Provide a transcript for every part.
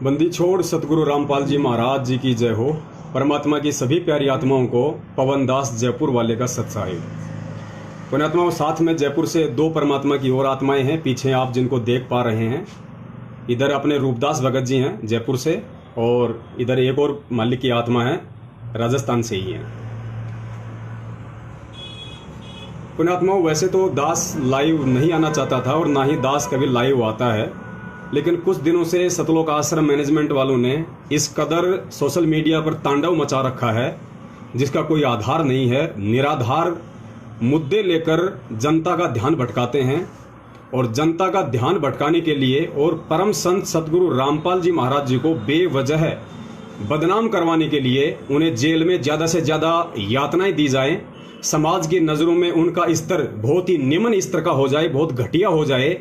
बंदी छोड़ सतगुरु रामपाल जी महाराज जी की जय हो। परमात्मा की सभी प्यारी आत्माओं को पवन दास जयपुर वाले का सत्साहिब। पुण्यात्माओं, साथ में जयपुर से दो परमात्मा की और आत्माएं हैं पीछे आप जिनको देख पा रहे हैं। इधर अपने रूपदास भगत जी हैं जयपुर से, और इधर एक और मालिक की आत्मा है राजस्थान से ही है। पुण्यात्माओं, वैसे तो दास लाइव नहीं आना चाहता था और ना ही दास कभी लाइव आता है, लेकिन कुछ दिनों से सतलोक आश्रम मैनेजमेंट वालों ने इस कदर सोशल मीडिया पर तांडव मचा रखा है जिसका कोई आधार नहीं है। निराधार मुद्दे लेकर जनता का ध्यान भटकाते हैं, और जनता का ध्यान भटकाने के लिए और परम संत सतगुरु रामपाल जी महाराज जी को बेवजह बदनाम करवाने के लिए उन्हें जेल में ज़्यादा से ज़्यादा यातनाएं दी जाएं, समाज की नज़रों में उनका स्तर बहुत ही निम्न स्तर का हो जाए, बहुत घटिया हो जाए।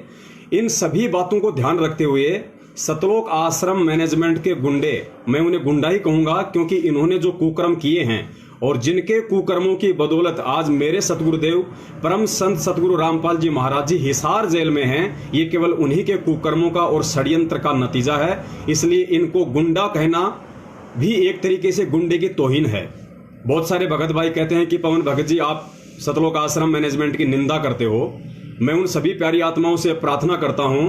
इन सभी बातों को ध्यान रखते हुए सतलोक आश्रम मैनेजमेंट के गुंडे, मैं उन्हें गुंडा ही कहूँगा क्योंकि इन्होंने जो कुकर्म किए हैं और जिनके कुकर्मों की बदौलत आज मेरे सतगुरुदेव परम संत सतगुरु रामपाल जी महाराज जी हिसार जेल में हैं, ये केवल उन्हीं के कुकर्मों का और षड्यंत्र का नतीजा है। इसलिए इनको गुंडा कहना भी एक तरीके से गुंडे की तौहीन है। बहुत सारे भगत भाई कहते हैं कि पवन भगत जी आप सतलोक आश्रम मैनेजमेंट की निंदा करते हो। मैं उन सभी प्यारी आत्माओं से प्रार्थना करता हूं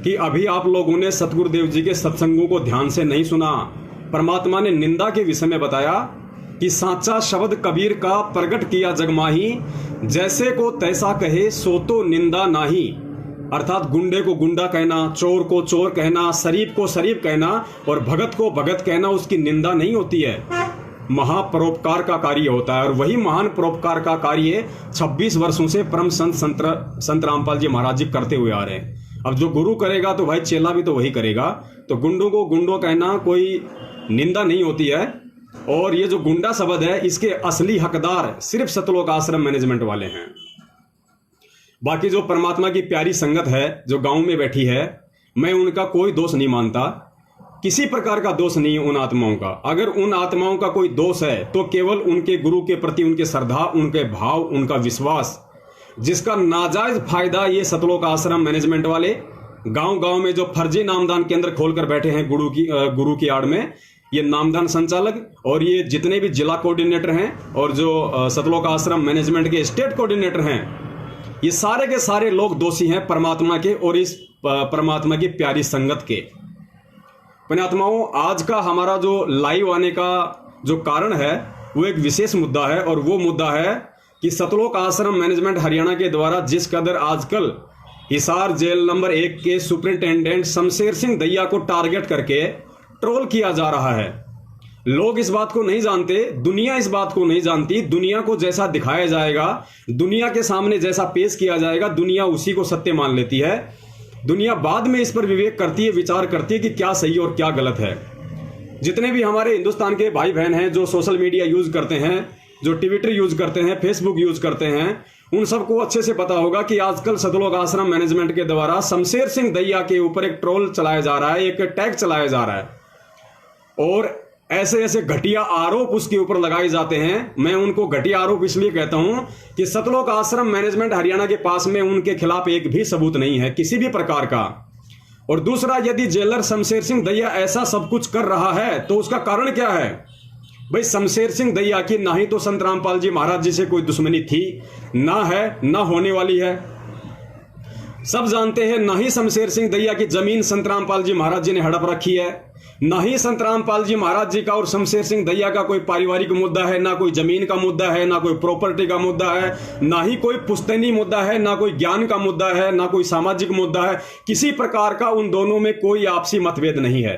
कि अभी आप लोगों ने सतगुरुदेव जी के सत्संगों को ध्यान से नहीं सुना। परमात्मा ने निंदा के विषय में बताया कि साचा शब्द कबीर का प्रगट किया जगमाही, जैसे को तैसा कहे सो तो निंदा नाही। अर्थात गुंडे को गुंडा कहना, चोर को चोर कहना, शरीफ को शरीफ कहना और भगत को भगत कहना उसकी निंदा नहीं होती है, महापरोपकार का कार्य होता है। और वही महान परोपकार का कार्य 26 वर्षों से परम संत रामपाल जी महाराज जी करते हुए आ रहे हैं। अब जो गुरु करेगा तो भाई चेला भी तो वही करेगा। तो गुंडों को गुंडों कहना कोई निंदा नहीं होती है। और ये जो गुंडा शब्द है इसके असली हकदार सिर्फ सतलोक आश्रम मैनेजमेंट वाले हैं। बाकी जो परमात्मा की प्यारी संगत है जो गांव में बैठी है, मैं उनका कोई दोष नहीं मानता, किसी प्रकार का दोष नहीं है उन आत्माओं का। अगर उन आत्माओं का कोई दोष है तो केवल उनके गुरु के प्रति उनके श्रद्धा, उनके भाव, उनका विश्वास, जिसका नाजायज फायदा ये सतलोक आश्रम मैनेजमेंट वाले गांव-गांव में जो फर्जी नामदान केंद्र खोलकर बैठे हैं गुरु की आड़ में, ये नामदान संचालक और ये जितने भी जिला कोऑर्डिनेटर हैं और जो सतलोक आश्रम मैनेजमेंट के स्टेट कोऑर्डिनेटर हैं, ये सारे के सारे लोग दोषी हैं परमात्मा के और इस परमात्मा की प्यारी संगत के। पुण्यात्माओं, आज का हमारा जो लाइव आने का जो कारण है वो एक विशेष मुद्दा है, और वो मुद्दा है कि सतलोक आश्रम मैनेजमेंट हरियाणा के द्वारा जिस कदर आजकल हिसार जेल नंबर 1 के सुपरिंटेंडेंट शमशेर सिंह दैया को टारगेट करके ट्रोल किया जा रहा है। लोग इस बात को नहीं जानते, दुनिया इस बात को नहीं जानती। दुनिया को जैसा दिखाया जाएगा, दुनिया के सामने जैसा पेश किया जाएगा, दुनिया उसी को सत्य मान लेती है। दुनिया बाद में इस पर विवेक करती है, विचार करती है कि क्या सही और क्या गलत है। जितने भी हमारे हिंदुस्तान के भाई बहन हैं जो सोशल मीडिया यूज करते हैं, जो ट्विटर यूज करते हैं, फेसबुक यूज करते हैं, उन सबको अच्छे से पता होगा कि आजकल सतलोक आश्रम मैनेजमेंट के द्वारा शमशेर सिंह दैया के ऊपर एक ट्रोल चलाया जा रहा है, एक टैग चलाया जा रहा है, और ऐसे ऐसे घटिया आरोप उसके ऊपर लगाए जाते हैं। मैं उनको घटिया आरोप इसलिए कहता हूं कि सतलोक आश्रम मैनेजमेंट हरियाणा के पास में उनके खिलाफ एक भी सबूत नहीं है किसी भी प्रकार का। और दूसरा, यदि जेलर शमशेर सिंह दैया ऐसा सब कुछ कर रहा है तो उसका कारण क्या है? भाई, शमशेर सिंह दैया की ना ही तो संत रामपाल जी महाराज जी से कोई दुश्मनी थी, ना है, ना होने वाली है। सब जानते हैं, ना ही शमशेर सिंह दैया की जमीन संत रामपाल जी महाराज जी ने हड़प रखी है, ना ही संत रामपाल जी महाराज जी का और शमशेर सिंह दैया का कोई पारिवारिक मुद्दा है, ना कोई जमीन का मुद्दा है, ना कोई प्रॉपर्टी का मुद्दा है, ना ही कोई पुश्तैनी मुद्दा है, ना कोई ज्ञान का मुद्दा है, ना कोई सामाजिक मुद्दा है। किसी प्रकार का उन दोनों में कोई आपसी मतभेद नहीं है।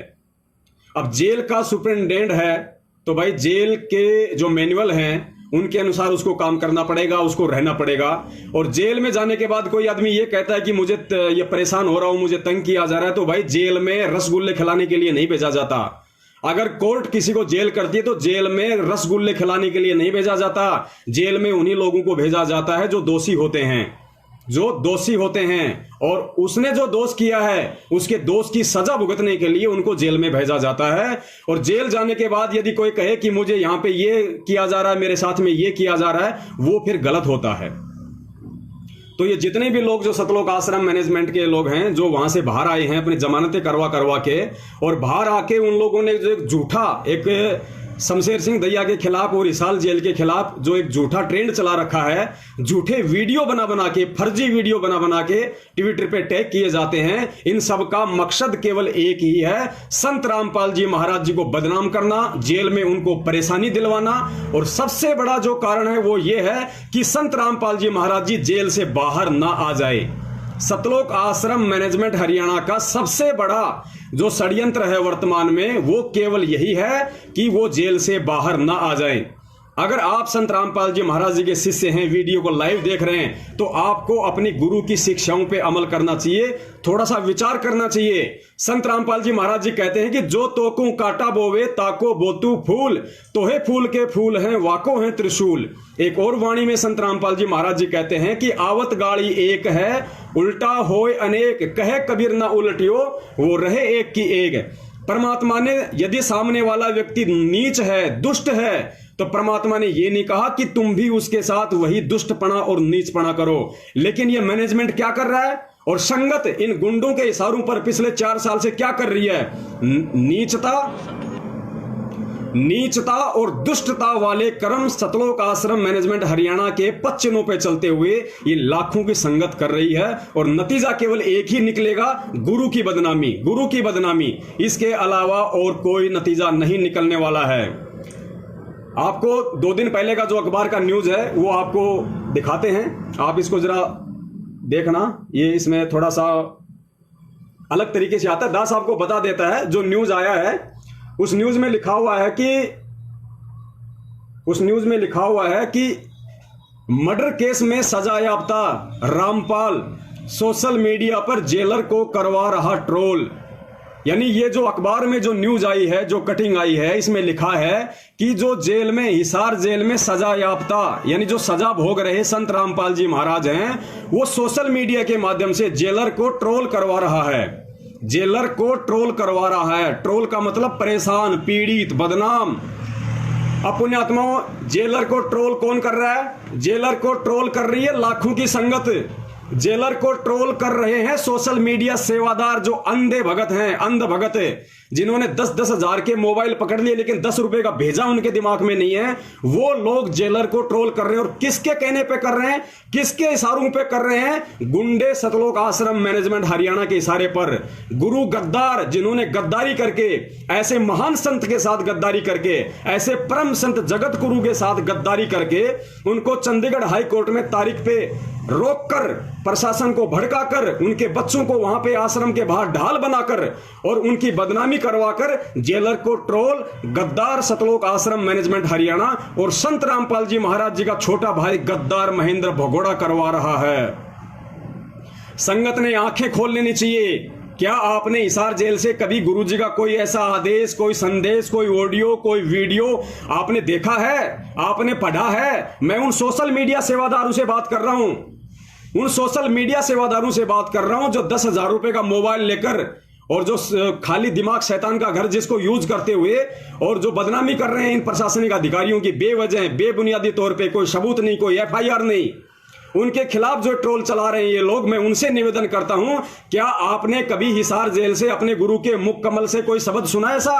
अब जेल का सुपरिटेंडेंट है तो भाई जेल के जो मैनुअल हैं उनके अनुसार उसको काम करना पड़ेगा, उसको रहना पड़ेगा। और जेल में जाने के बाद कोई आदमी ये कहता है कि मुझे ये परेशान हो रहा हूं, मुझे तंग किया जा रहा है, तो भाई जेल में रसगुल्ले खिलाने के लिए नहीं भेजा जाता। अगर कोर्ट किसी को जेल करती है तो जेल में रसगुल्ले खिलाने के लिए नहीं भेजा जाता। जेल में उन्हीं लोगों को भेजा जाता है जो दोषी होते हैं, जो दोषी होते हैं, और उसने जो दोष किया है उसके दोष की सजा भुगतने के लिए उनको जेल में भेजा जाता है। और जेल जाने के बाद यदि कोई कहे कि मुझे यहां पे ये किया जा रहा है, मेरे साथ में ये किया जा रहा है, वो फिर गलत होता है। तो ये जितने भी लोग जो सतलोक आश्रम मैनेजमेंट के लोग हैं जो वहां से बाहर आए हैं अपनी जमानतें करवा करवा के, और बाहर आके उन लोगों ने जो एक झूठा एक शमशेर सिंह दैया के खिलाफ और हिसार जेल के खिलाफ जो एक झूठा ट्रेंड चला रखा है, झूठे वीडियो बना बना के, फर्जी वीडियो बना बना के ट्विटर पे टैग किए जाते हैं, इन सब का मकसद केवल एक ही है, संत रामपाल जी महाराज जी को बदनाम करना, जेल में उनको परेशानी दिलवाना। और सबसे बड़ा जो कारण है वो ये है कि संत रामपाल जी महाराज जी जेल से बाहर ना आ जाए। सतलोक आश्रम मैनेजमेंट हरियाणा का सबसे बड़ा जो षड्यंत्र है वर्तमान में वो केवल यही है कि वो जेल से बाहर ना आ जाए। अगर आप संत रामपाल जी महाराज जी के शिष्य हैं, वीडियो को लाइव देख रहे हैं, तो आपको अपनी गुरु की शिक्षाओं पे अमल करना चाहिए, थोड़ा सा विचार करना चाहिए। संत रामपाल जी महाराज जी कहते हैं कि जो तोकू काटा बोवे ताको बोतू फूल, तोहे फूल के फूल हैं वाको हैं त्रिशूल। एक और वाणी में संत रामपाल जी महाराज जी कहते हैं कि आवत गाड़ी एक है उल्टा होए अनेक, कहे कबीर ना उल्टियो वो रहे एक की एक। परमात्मा ने यदि सामने वाला व्यक्ति नीच है, दुष्ट है, तो परमात्मा ने यह नहीं कहा कि तुम भी उसके साथ वही दुष्टपना और नीचपना करो। लेकिन यह मैनेजमेंट क्या कर रहा है, और संगत इन गुंडों के इशारों पर पिछले 4 साल से क्या कर रही है, नीचता और दुष्टता वाले कर्म सतलोक आश्रम मैनेजमेंट हरियाणा के पच्चनों पे चलते हुए ये लाखों की संगत कर रही है, और नतीजा केवल एक ही निकलेगा, गुरु की बदनामी, गुरु की बदनामी। इसके अलावा और कोई नतीजा नहीं निकलने वाला है। आपको 2 दिन पहले का जो अखबार का न्यूज है वो आपको दिखाते हैं, आप इसको जरा देखना। ये इसमें थोड़ा सा अलग तरीके से आता है, दास आपको बता देता है। जो न्यूज आया है उस न्यूज में लिखा हुआ है कि मर्डर केस में सजा याफ्ता रामपाल सोशल मीडिया पर जेलर को करवा रहा ट्रोल। यानी ये जो अखबार में जो न्यूज आई है, जो कटिंग आई है, इसमें लिखा है कि जो जेल में, हिसार जेल में सजा याफ्ता यानी जो सजा भोग रहे संत रामपाल जी महाराज हैं, वो सोशल मीडिया के माध्यम से जेलर को ट्रोल करवा रहा है। जेलर को ट्रोल करवा रहा है। ट्रोल का मतलब परेशान, पीड़ित, बदनाम। अब पुण्यात्माओं, जेलर को ट्रोल कौन कर रहा है? जेलर को ट्रोल कर रही है लाखों की संगत। जेलर को ट्रोल कर रहे हैं सोशल मीडिया सेवादार जो अंधे भगत हैं, अंध भगत है, जिन्होंने 10-10 हजार के मोबाइल पकड़ लिए लेकिन 10 रुपए का भेजा उनके दिमाग में नहीं है। वो लोग जेलर को ट्रोल कर रहे हैं, और किसके कहने पे कर रहे हैं, किसके इशारों पे कर रहे हैं? गुंडे सतलोक आश्रम मैनेजमेंट हरियाणा के इशारे पर। गुरु गद्दार, जिन्होंने गद्दारी करके, ऐसे महान संत के साथ गद्दारी करके, ऐसे परम संत जगत गुरु के साथ गद्दारी करके, उनको चंडीगढ़ हाई कोर्ट में तारीख पे रोककर, प्रशासन को भड़काकर, उनके बच्चों को वहां पे आश्रम के बाहर ढाल बनाकर और उनकी बदनामी करवाकर जेलर को ट्रोल गद्दार सतलोक आश्रम मैनेजमेंट हरियाणा और संत रामपाल जी महाराज जी का छोटा भाई गद्दार महेंद्र भगोड़ा करवा रहा है। संगत ने आंखें खोल लेनी चाहिए। क्या आपने हिसार जेल से कभी गुरु जी का कोई ऐसा आदेश, कोई संदेश, कोई ऑडियो, कोई वीडियो आपने देखा है, आपने पढ़ा है? मैं उन सोशल मीडिया सेवादारों से बात कर रहा हूं, उन सोशल मीडिया सेवादारों से बात कर रहा हूं जो 10,000 रुपए का मोबाइल लेकर और जो खाली दिमाग शैतान का घर जिसको यूज करते हुए और जो बदनामी कर रहे हैं इन प्रशासनिक अधिकारियों की बेवजह, बेबुनियादी तौर पे, कोई सबूत नहीं, कोई FIR नहीं, उनके खिलाफ जो ट्रोल चला रहे हैं ये लोग। मैं उनसे निवेदन करता हूं, क्या आपने कभी हिसार जेल से अपने गुरु के मुख कमल से कोई शब्द सुना ऐसा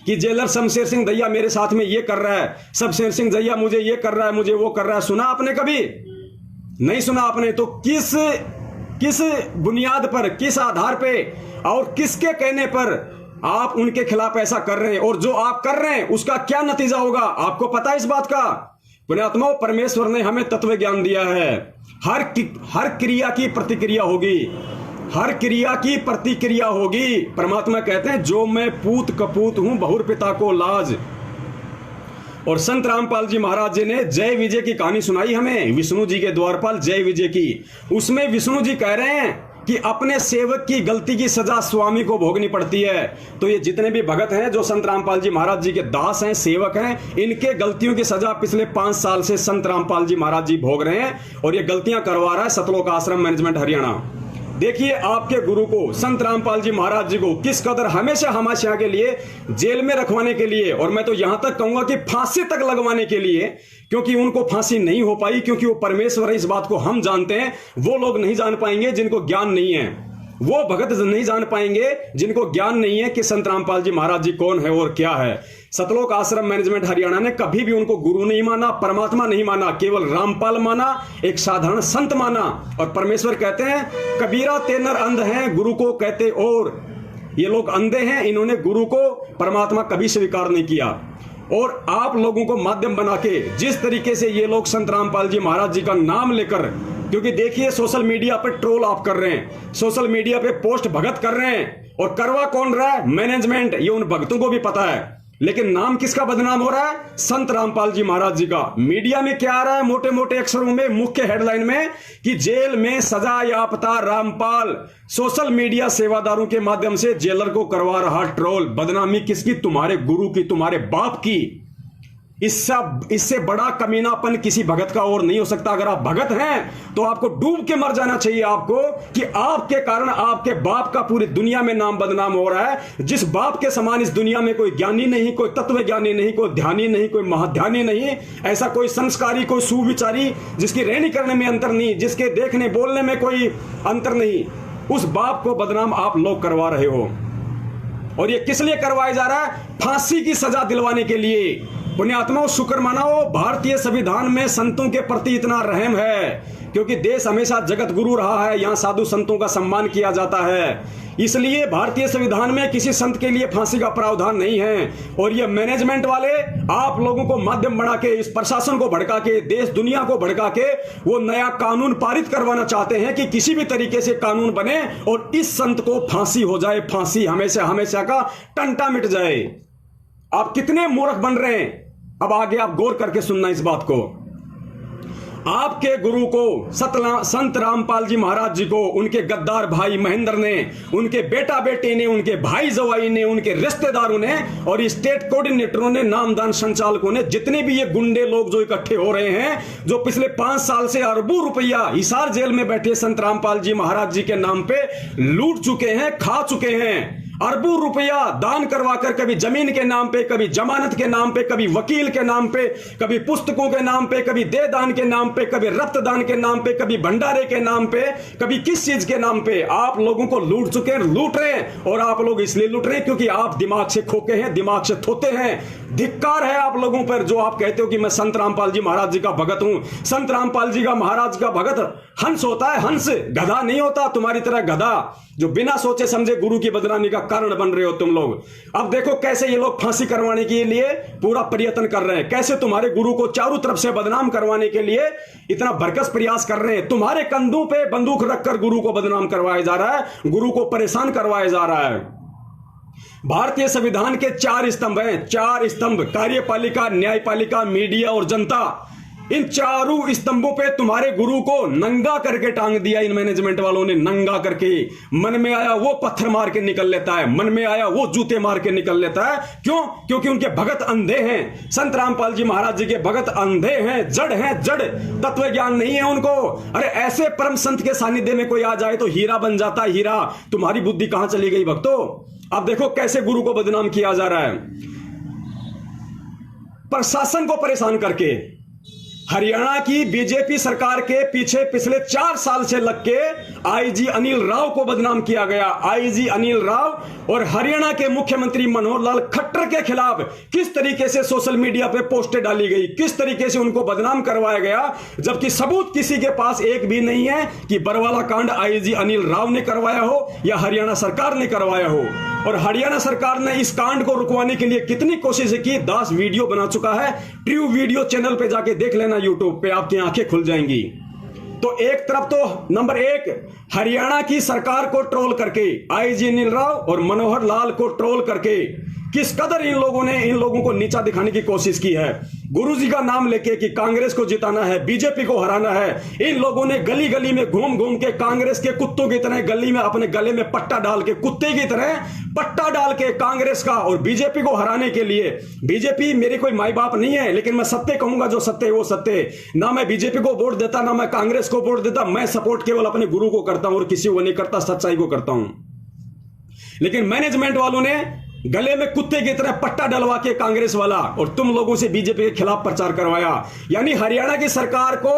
कि जेलर शमशेर सिंह दैया मेरे साथ में ये कर रहा है, शमशेर सिंह दैया मुझे ये कर रहा है, मुझे वो कर रहा है? सुना आपने कभी? नहीं सुना आपने। तो किस बुनियाद पर, किस आधार पे और किसके कहने पर आप उनके खिलाफ ऐसा कर रहे हैं? और जो आप कर रहे हैं उसका क्या नतीजा होगा, आपको पता है इस बात का? पुण्यात्माओं, परमेश्वर ने हमें तत्व ज्ञान दिया है। हर क्रिया की प्रतिक्रिया होगी, हर क्रिया की प्रतिक्रिया होगी। परमात्मा कहते हैं जो मैं पूत कपूत हूं बहुर पिता को लाज। और संत रामपाल जी महाराज जी ने जय विजय की कहानी सुनाई हमें, विष्णु जी के द्वारपाल जय विजय की। उसमें विष्णु जी कह रहे हैं कि अपने सेवक की गलती की सजा स्वामी को भोगनी पड़ती है। तो ये जितने भी भगत हैं जो संत रामपाल जी महाराज जी के दास हैं, सेवक हैं, इनके गलतियों की सजा पिछले 5 साल से संत रामपाल जी महाराज जी भोग रहे हैं, और ये गलतियां करवा रहा है सतलोक आश्रम मैनेजमेंट हरियाणा। देखिए आपके गुरु को, संत रामपाल जी महाराज जी को किस कदर हमेशा हमाशा के लिए जेल में रखवाने के लिए, और मैं तो यहां तक कहूंगा कि फांसी तक लगवाने के लिए, क्योंकि उनको फांसी नहीं हो पाई, क्योंकि वो परमेश्वर है, इस बात को हम जानते हैं। वो लोग नहीं जान पाएंगे जिनको ज्ञान नहीं है, वो भगत नहीं जान पाएंगे जिनको ज्ञान नहीं है कि संत रामपाल जी महाराज जी कौन है और क्या है। सतलोक आश्रम मैनेजमेंट हरियाणा ने कभी भी उनको गुरु नहीं माना, परमात्मा नहीं माना, केवल रामपाल माना, एक साधारण संत माना। और परमेश्वर कहते हैं कबीरा तेनर अंध हैं, गुरु को कहते और। ये लोग अंधे हैं, इन्होंने गुरु को परमात्मा कभी स्वीकार नहीं किया। और आप लोगों को माध्यम बना के जिस तरीके से ये लोग संत रामपाल जी महाराज जी का नाम लेकर, क्योंकि देखिए सोशल मीडिया पे ट्रोल आप कर रहे हैं, सोशल मीडिया पे पोस्ट भगत कर रहे हैं, और करवा कौन रहा है? मैनेजमेंट। ये उन भक्तों को भी पता है, लेकिन नाम किसका बदनाम हो रहा है? संत रामपाल जी महाराज जी का। मीडिया में क्या आ रहा है? मोटे मोटे अक्षरों में, मुख्य हेडलाइन में कि जेल में सजा याफ्ता रामपाल सोशल मीडिया सेवादारों के माध्यम से जेलर को करवा रहा ट्रोल। बदनामी किसकी? तुम्हारे गुरु की, तुम्हारे बाप की। इससे बड़ा कमीनापन किसी भगत का और नहीं हो सकता। अगर आप भगत हैं तो आपको डूब के मर जाना चाहिए आपको, कि आपके कारण आपके बाप का पूरी दुनिया में नाम बदनाम हो रहा है। जिस बाप के समान इस दुनिया में कोई ज्ञानी नहीं, कोई तत्व ज्ञानी नहीं, कोई ध्यानी नहीं, कोई महाध्यानी नहीं, ऐसा कोई संस्कारी, कोई सुविचारी, जिसकी रहनी करने में अंतर नहीं, जिसके देखने बोलने में कोई अंतर नहीं, उस बाप को बदनाम आप लोग करवा रहे हो। और ये किस लिए करवाया जा रहा है? फांसी की सजा दिलवाने के लिए। पुण्यात्माओं, शुक्र मनाओ भारतीय संविधान में संतों के प्रति इतना रहम है, क्योंकि देश हमेशा जगत गुरु रहा है, यहां साधु संतों का सम्मान किया जाता है। इसलिए भारतीय संविधान में किसी संत के लिए फांसी का प्रावधान नहीं है। और ये मैनेजमेंट वाले आप लोगों को माध्यम बना के, इस प्रशासन को भड़का के, देश दुनिया को भड़का के वो नया कानून पारित करवाना चाहते हैं कि किसी भी तरीके से कानून बने और इस संत को फांसी हो जाए, फांसी हमेशा हमेशा का टंटा मिट जाए। आप कितने मूर्ख बन रहे हैं। अब आगे आप गौर करके सुनना इस बात को। आपके गुरु को, संत रामपाल जी महाराज जी को, उनके गद्दार भाई महेंद्र ने, उनके बेटा बेटे ने, उनके भाई जवाई ने, उनके रिश्तेदारों ने और स्टेट कोऑर्डिनेटरों ने, नामदान संचालकों ने, जितने भी ये गुंडे लोग जो इकट्ठे हो रहे हैं, जो पिछले 5 साल से अरबों रुपया हिसार जेल में बैठे संत रामपाल जी महाराज जी के नाम पे लूट चुके हैं, खा चुके हैं। अरबों रुपया दान करवाकर, कभी जमीन के नाम पे, कभी जमानत के नाम पे, कभी वकील के नाम पे, कभी पुस्तकों के नाम पे, कभी दे दान के नाम पे, कभी रक्तदान के नाम पे, कभी भंडारे के नाम पे, कभी किस चीज के नाम पे आप लोगों को लूट चुके हैं, लूट रहे हैं। और आप लोग इसलिए लूट रहे हैं क्योंकि आप दिमाग से खोके हैं, दिमाग से थोते हैं। धिक्कार है आप लोगों पर जो आप कहते हो कि मैं संत रामपाल जी महाराज जी का भगत हूं। संत रामपाल जी का महाराज का भगत हंस होता है, हंस, गधा नहीं होता। तुम्हारी तरह गधा जो बिना सोचे समझे गुरु की बदनामी का कारण बन रहे हो तुम लोग। अब देखो कैसे ये लोग फांसी करवाने के लिए पूरा प्रयत्न कर रहे हैं, कैसे तुम्हारे गुरु को चारों तरफ से बदनाम करवाने के लिए इतना भरकस प्रयास कर रहे हैं। तुम्हारे कंधों पे बंदूक रखकर गुरु को बदनाम करवाया जा रहा है, गुरु को परेशान करवाया जा रहा है। भारतीय संविधान के 4 स्तंभ हैं, 4 स्तंभ, कार्यपालिका, न्यायपालिका, मीडिया और जनता। इन चारों स्तंभों पे तुम्हारे गुरु को नंगा करके टांग दिया इन मैनेजमेंट वालों ने, नंगा करके। मन में आया वो पत्थर मार के निकल लेता है, मन में आया वो जूते मार के निकल लेता है। क्यों? क्योंकि उनके भगत अंधे हैं। संत रामपाल जी महाराज जी के भगत अंधे हैं, जड़ हैं, जड़, तत्व ज्ञान नहीं है उनको। अरे ऐसे परम संत के सानिध्य में कोई आ जाए तो हीरा बन जाता है, हीरा। तुम्हारी बुद्धि कहां चली गई भक्तों? अब देखो कैसे गुरु को बदनाम किया जा रहा है, प्रशासन को परेशान करके। हरियाणा की बीजेपी सरकार के पीछे पिछले 4 साल से लग के आईजी अनिल राव को बदनाम किया गया। आईजी अनिल राव और हरियाणा के मुख्यमंत्री मनोहर लाल खट्टर के खिलाफ किस तरीके से सोशल मीडिया पे पोस्टें डाली गई, किस तरीके से उनको बदनाम करवाया गया, जबकि सबूत किसी के पास एक भी नहीं है कि बरवाला कांड आईजी अनिल राव ने करवाया हो या हरियाणा सरकार ने करवाया हो। और हरियाणा सरकार ने इस कांड को रुकवाने के लिए कितनी कोशिश की। 10 वीडियो बना चुका है, ट्रू वीडियो चैनल पे जाके देख लेना, यूट्यूब पे आपकी आंखें खुल जाएंगी। तो एक तरफ तो नंबर 1 हरियाणा की सरकार को ट्रोल करके, आईजी अनिल राव और मनोहर लाल को ट्रोल करके किस कदर इन लोगों ने इन लोगों को नीचा दिखाने की कोशिश की है। गुरुजी का नाम लेके कि कांग्रेस को जिताना है, बीजेपी को हराना है, इन लोगों ने गली गली में घूम घूम के कांग्रेस के कुत्तों की तरह गली में अपने गले में पट्टा डाल के, कुत्ते की तरह पट्टा डाल के कांग्रेस का और बीजेपी को हराने के लिए। बीजेपी मेरे कोई माई बाप नहीं है, लेकिन मैं सत्य कहूंगा, जो सत्य है वो सत्य है। ना मैं बीजेपी को वोट देता, ना मैं कांग्रेस को वोट देता, मैं सपोर्ट केवल अपने गुरु को करता हूं और किसी को नहीं करता, सच्चाई को करता हूं। लेकिन मैनेजमेंट वालों ने गले में कुत्ते की तरह पट्टा डलवा के कांग्रेस वाला और तुम लोगों से बीजेपी के खिलाफ प्रचार करवाया, यानी हरियाणा की सरकार को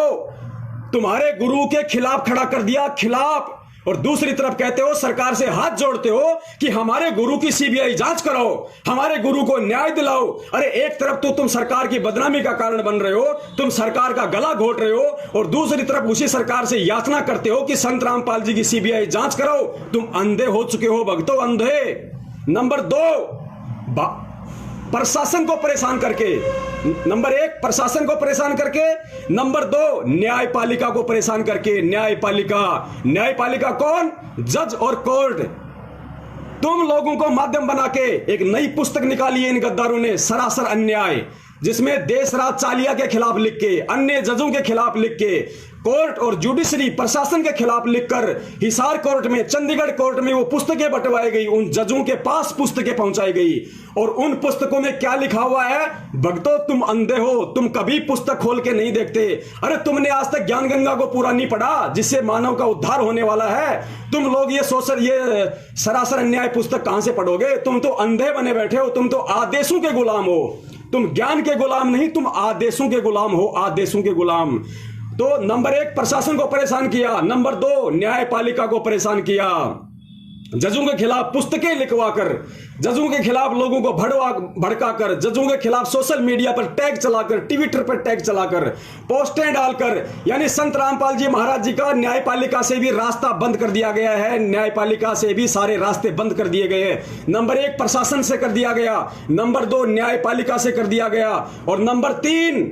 तुम्हारे गुरु के खिलाफ खड़ा कर दिया, खिलाफ। और दूसरी तरफ कहते हो, सरकार से हाथ जोड़ते हो कि हमारे गुरु की सीबीआई जांच कराओ, हमारे गुरु को न्याय दिलाओ। अरे एक तरफ तो तुम सरकार की बदनामी का कारण बन रहे हो, तुम सरकार का गला घोट रहे हो, और दूसरी तरफ उसी सरकार से याचना करते हो कि संत रामपाल जी की सीबीआई जांच कराओ। तुम अंधे हो चुके हो भक्तों, अंधे। नंबर 2, प्रशासन को परेशान करके, नंबर 1 प्रशासन को परेशान करके, नंबर 2 न्यायपालिका को परेशान करके। न्यायपालिका कौन? जज और कोर्ट। तुम लोगों को माध्यम बना के एक नई पुस्तक निकाली है इन गद्दारों ने, सरासर अन्याय, जिसमें देशराज चालिया के खिलाफ लिख के, अन्य जजों के खिलाफ लिख के, कोर्ट और जुडिशरी प्रशासन के खिलाफ लिखकर हिसार कोर्ट में, चंडीगढ़ कोर्ट में वो पुस्तकें बंटवाई गई, उन जजों के पास पुस्तकें पहुंचाई गई। और उन पुस्तकों में क्या लिखा हुआ है? भक्तों तुम अंधे हो, तुम कभी पुस्तक खोल के नहीं देखते। अरे तुमने आज तक ज्ञान गंगा को पूरा नहीं पढ़ा, जिससे मानव का उद्धार होने वाला है। तुम लोग ये सरासर अन्याय पुस्तक कहां से पढ़ोगे? तुम तो अंधे बने बैठे हो, तुम तो आदेशों के गुलाम हो। तुम ज्ञान के गुलाम नहीं, तुम आदेशों के गुलाम हो, आदेशों के गुलाम। तो नंबर 1 प्रशासन को परेशान किया, नंबर 2 न्यायपालिका को परेशान किया। जजों के खिलाफ पुस्तकें लिखवाकर, जजों के खिलाफ लोगों को भड़काकर, जजों के खिलाफ सोशल मीडिया पर टैग चलाकर, ट्विटर पर टैग चलाकर, पोस्टें डालकर, यानी संत रामपाल जी महाराज जी का न्यायपालिका से भी रास्ता बंद कर दिया गया है। न्यायपालिका से भी सारे रास्ते बंद कर दिए गए हैं। नंबर 1 प्रशासन से कर दिया गया, नंबर 2 न्यायपालिका से कर दिया गया, और नंबर 3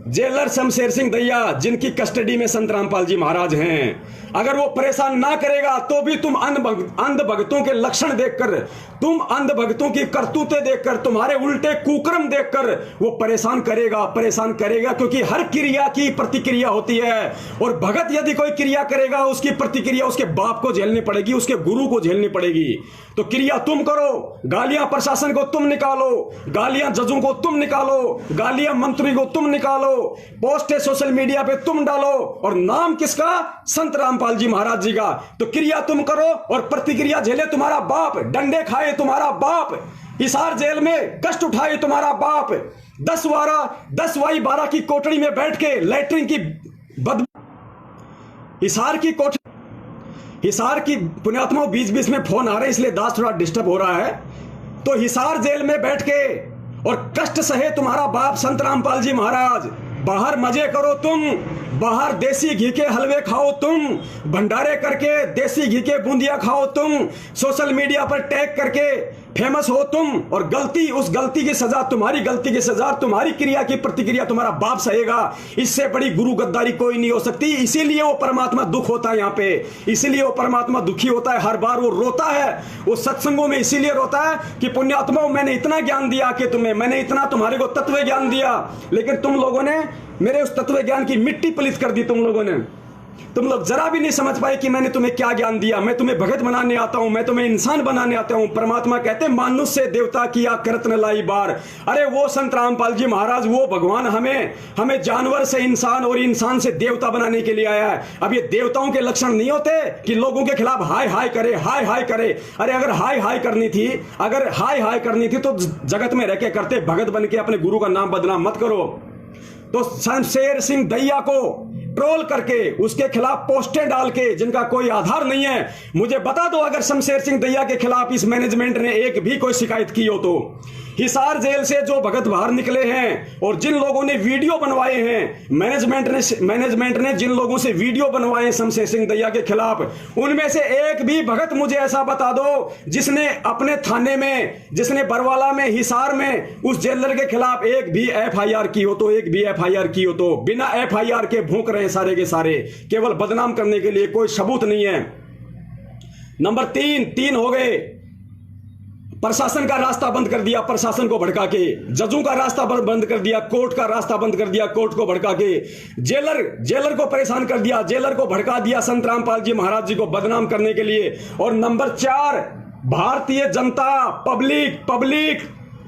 जेलर शमशेर सिंह दैया, जिनकी कस्टडी में संत रामपाल जी महाराज हैं। अगर वो परेशान ना करेगा तो भी तुम अंध भक्तों के लक्षण देखकर, तुम अंध भक्तों की करतूतें देखकर, तुम्हारे उल्टे कुकर्म देखकर वो परेशान करेगा, क्योंकि हर क्रिया की प्रतिक्रिया होती है। और भगत यदि कोई क्रिया करेगा, उसकी प्रतिक्रिया उसके बाप को झेलनी पड़ेगी, उसके गुरु को झेलनी पड़ेगी। तो क्रिया तुम करो, गालियां प्रशासन को तुम निकालो, गालियां जजों को तुम निकालो, गालियां मंत्री को तुम निकालो, पोस्टें सोशल मीडिया पे तुम डालो, और नाम किसका? संत रामपाल जी महाराज जी का। तो क्रिया तुम करो और प्रतिक्रिया झेले तुम्हारा बाप, डंडे खाए तुम्हारा बाप, हिसार जेल में कष्ट उठाए तुम्हारा बाप, 10/12 की कोठरी में बैठ के लैट्रिन की हिसार की पुण्यात्माओं, बीच में फोन आ रहे इसलिए दास थोड़ा डिस्टर्ब हो रहा है। तो हिसार जेल में बैठ के और कष्ट सहे तुम्हारा बाप संत रामपाल जी महाराज। बाहर मजे करो तुम, बाहर देसी घी के हलवे खाओ तुम, भंडारे करके देसी घी के बूंदिया खाओ तुम, सोशल मीडिया पर टैग करके फेमस हो तुम, और उस गलती की सजा, तुम्हारी गलती की सजा, तुम्हारी क्रिया की प्रतिक्रिया तुम्हारा बाप सहेगा। इससे बड़ी गुरु गद्दारी कोई नहीं हो सकती। इसीलिए वो परमात्मा दुख होता है यहाँ पे, इसीलिए वो परमात्मा दुखी होता है, हर बार वो रोता है। वो सत्संगों में इसीलिए रोता है कि पुण्यात्माओं, मैंने इतना ज्ञान दिया कि तुम्हें, मैंने इतना तुम्हारे को तत्व ज्ञान दिया, लेकिन तुम लोगों ने मेरे उस तत्व ज्ञान की मिट्टी पलीत कर दी। तुम लोगों ने, तुम लोग जरा भी नहीं समझ पाए कि मैंने तुम्हें क्या ज्ञान दिया। मैं तुम्हें भगत बनाने आता हूं, मैं तुम्हें इंसान बनाने आता हूं। परमात्मा कहते मनुष्य से देवता किया करत न लाई बार। अरे वो संत रामपाल जी महाराज, वो भगवान हमें जानवर से इंसान और इंसान से देवता बनाने के लिए आया है। अब ये देवताओं के लक्षण नहीं होते कि लोगों के खिलाफ हाय हाय करे, हाय हाय करे। अरे अगर हाय हाय करनी थी तो जगत में रह के करते, भगत बन के अपने गुरु का नाम बदनाम मत करो। तो शमशेर सिंह दैया को ट्रोल करके, उसके खिलाफ पोस्टें डाल के, जिनका कोई आधार नहीं है, मुझे बता दो अगर शमशेर सिंह दैया के खिलाफ इस मैनेजमेंट ने एक भी कोई शिकायत की हो तो। हिसार जेल से जो भगत बाहर निकले हैं और जिन लोगों ने वीडियो बनवाए हैं, मैनेजमेंट ने जिन लोगों से वीडियो बनवाए हैं शमशेर सिंह दैया के खिलाफ, उनमें से एक भी भगत मुझे ऐसा बता दो जिसने अपने थाने में, जिसने बरवाला में, हिसार में उस जेलर के खिलाफ एक भी एफआईआर की हो तो। बिना एफआईआर के भूख रहे सारे के सारे, केवल बदनाम करने के लिए, कोई सबूत नहीं है। नंबर 3 हो गए प्रशासन का रास्ता बंद कर दिया, प्रशासन को भड़का के, जजों का रास्ता बंद कर दिया, कोर्ट का रास्ता बंद कर दिया, कोर्ट को भड़का के, जेलर को परेशान कर दिया, जेलर को भड़का दिया संत रामपाल जी महाराज जी को बदनाम करने के लिए। और नंबर 4, भारतीय जनता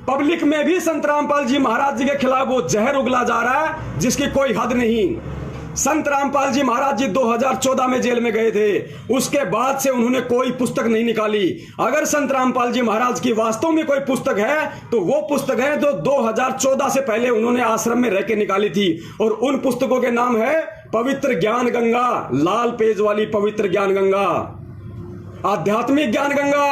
पब्लिक में भी संत रामपाल जी महाराज जी के खिलाफ वो जहर उगला जा रहा है जिसकी कोई हद नहीं। संत रामपाल जी महाराज जी 2014 में जेल में गए थे, उसके बाद से उन्होंने कोई पुस्तक नहीं निकाली। अगर संत रामपाल जी महाराज की वास्तव में कोई पुस्तक है तो वो पुस्तक है जो 2014 से पहले उन्होंने आश्रम में रह के निकाली थी, और उन पुस्तकों के नाम है पवित्र ज्ञान गंगा, लाल पेज वाली पवित्र ज्ञान गंगा, आध्यात्मिक ज्ञान गंगा,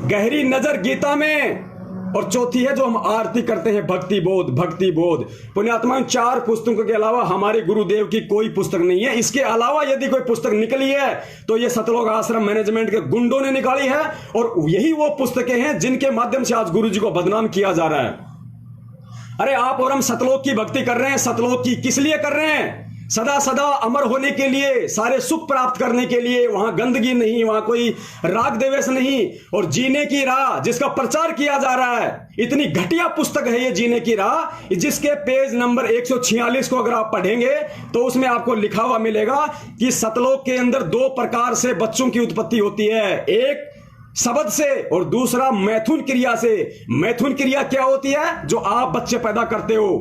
गहरी नजर गीता में, और चौथी है जो हम आरती करते हैं भक्ति बोध। पुण्यात्मा, 4 पुस्तकों के अलावा हमारे गुरुदेव की कोई पुस्तक नहीं है। इसके अलावा यदि कोई पुस्तक निकली है तो ये सतलोक आश्रम मैनेजमेंट के गुंडों ने निकाली है, और यही वो पुस्तकें हैं जिनके माध्यम से आज गुरु जी को बदनाम किया जा रहा है। अरे आप और हम सतलोक की भक्ति कर रहे हैं, सतलोक की किस लिए कर रहे हैं? सदा सदा अमर होने के लिए, सारे सुख प्राप्त करने के लिए। वहां गंदगी नहीं, वहां कोई राग द्वेष नहीं, और जीने की राह जिसका प्रचार किया जा रहा है। इतनी घटिया पुस्तक है ये जीने की राह, जिसके पेज नंबर 146 को अगर आप पढ़ेंगे तो उसमें आपको लिखा हुआ मिलेगा कि सतलोक के अंदर 2 प्रकार से बच्चों की उत्पत्ति होती है, एक शब्द से और दूसरा मैथुन क्रिया से। मैथुन क्रिया क्या होती है? जो आप बच्चे पैदा करते हो,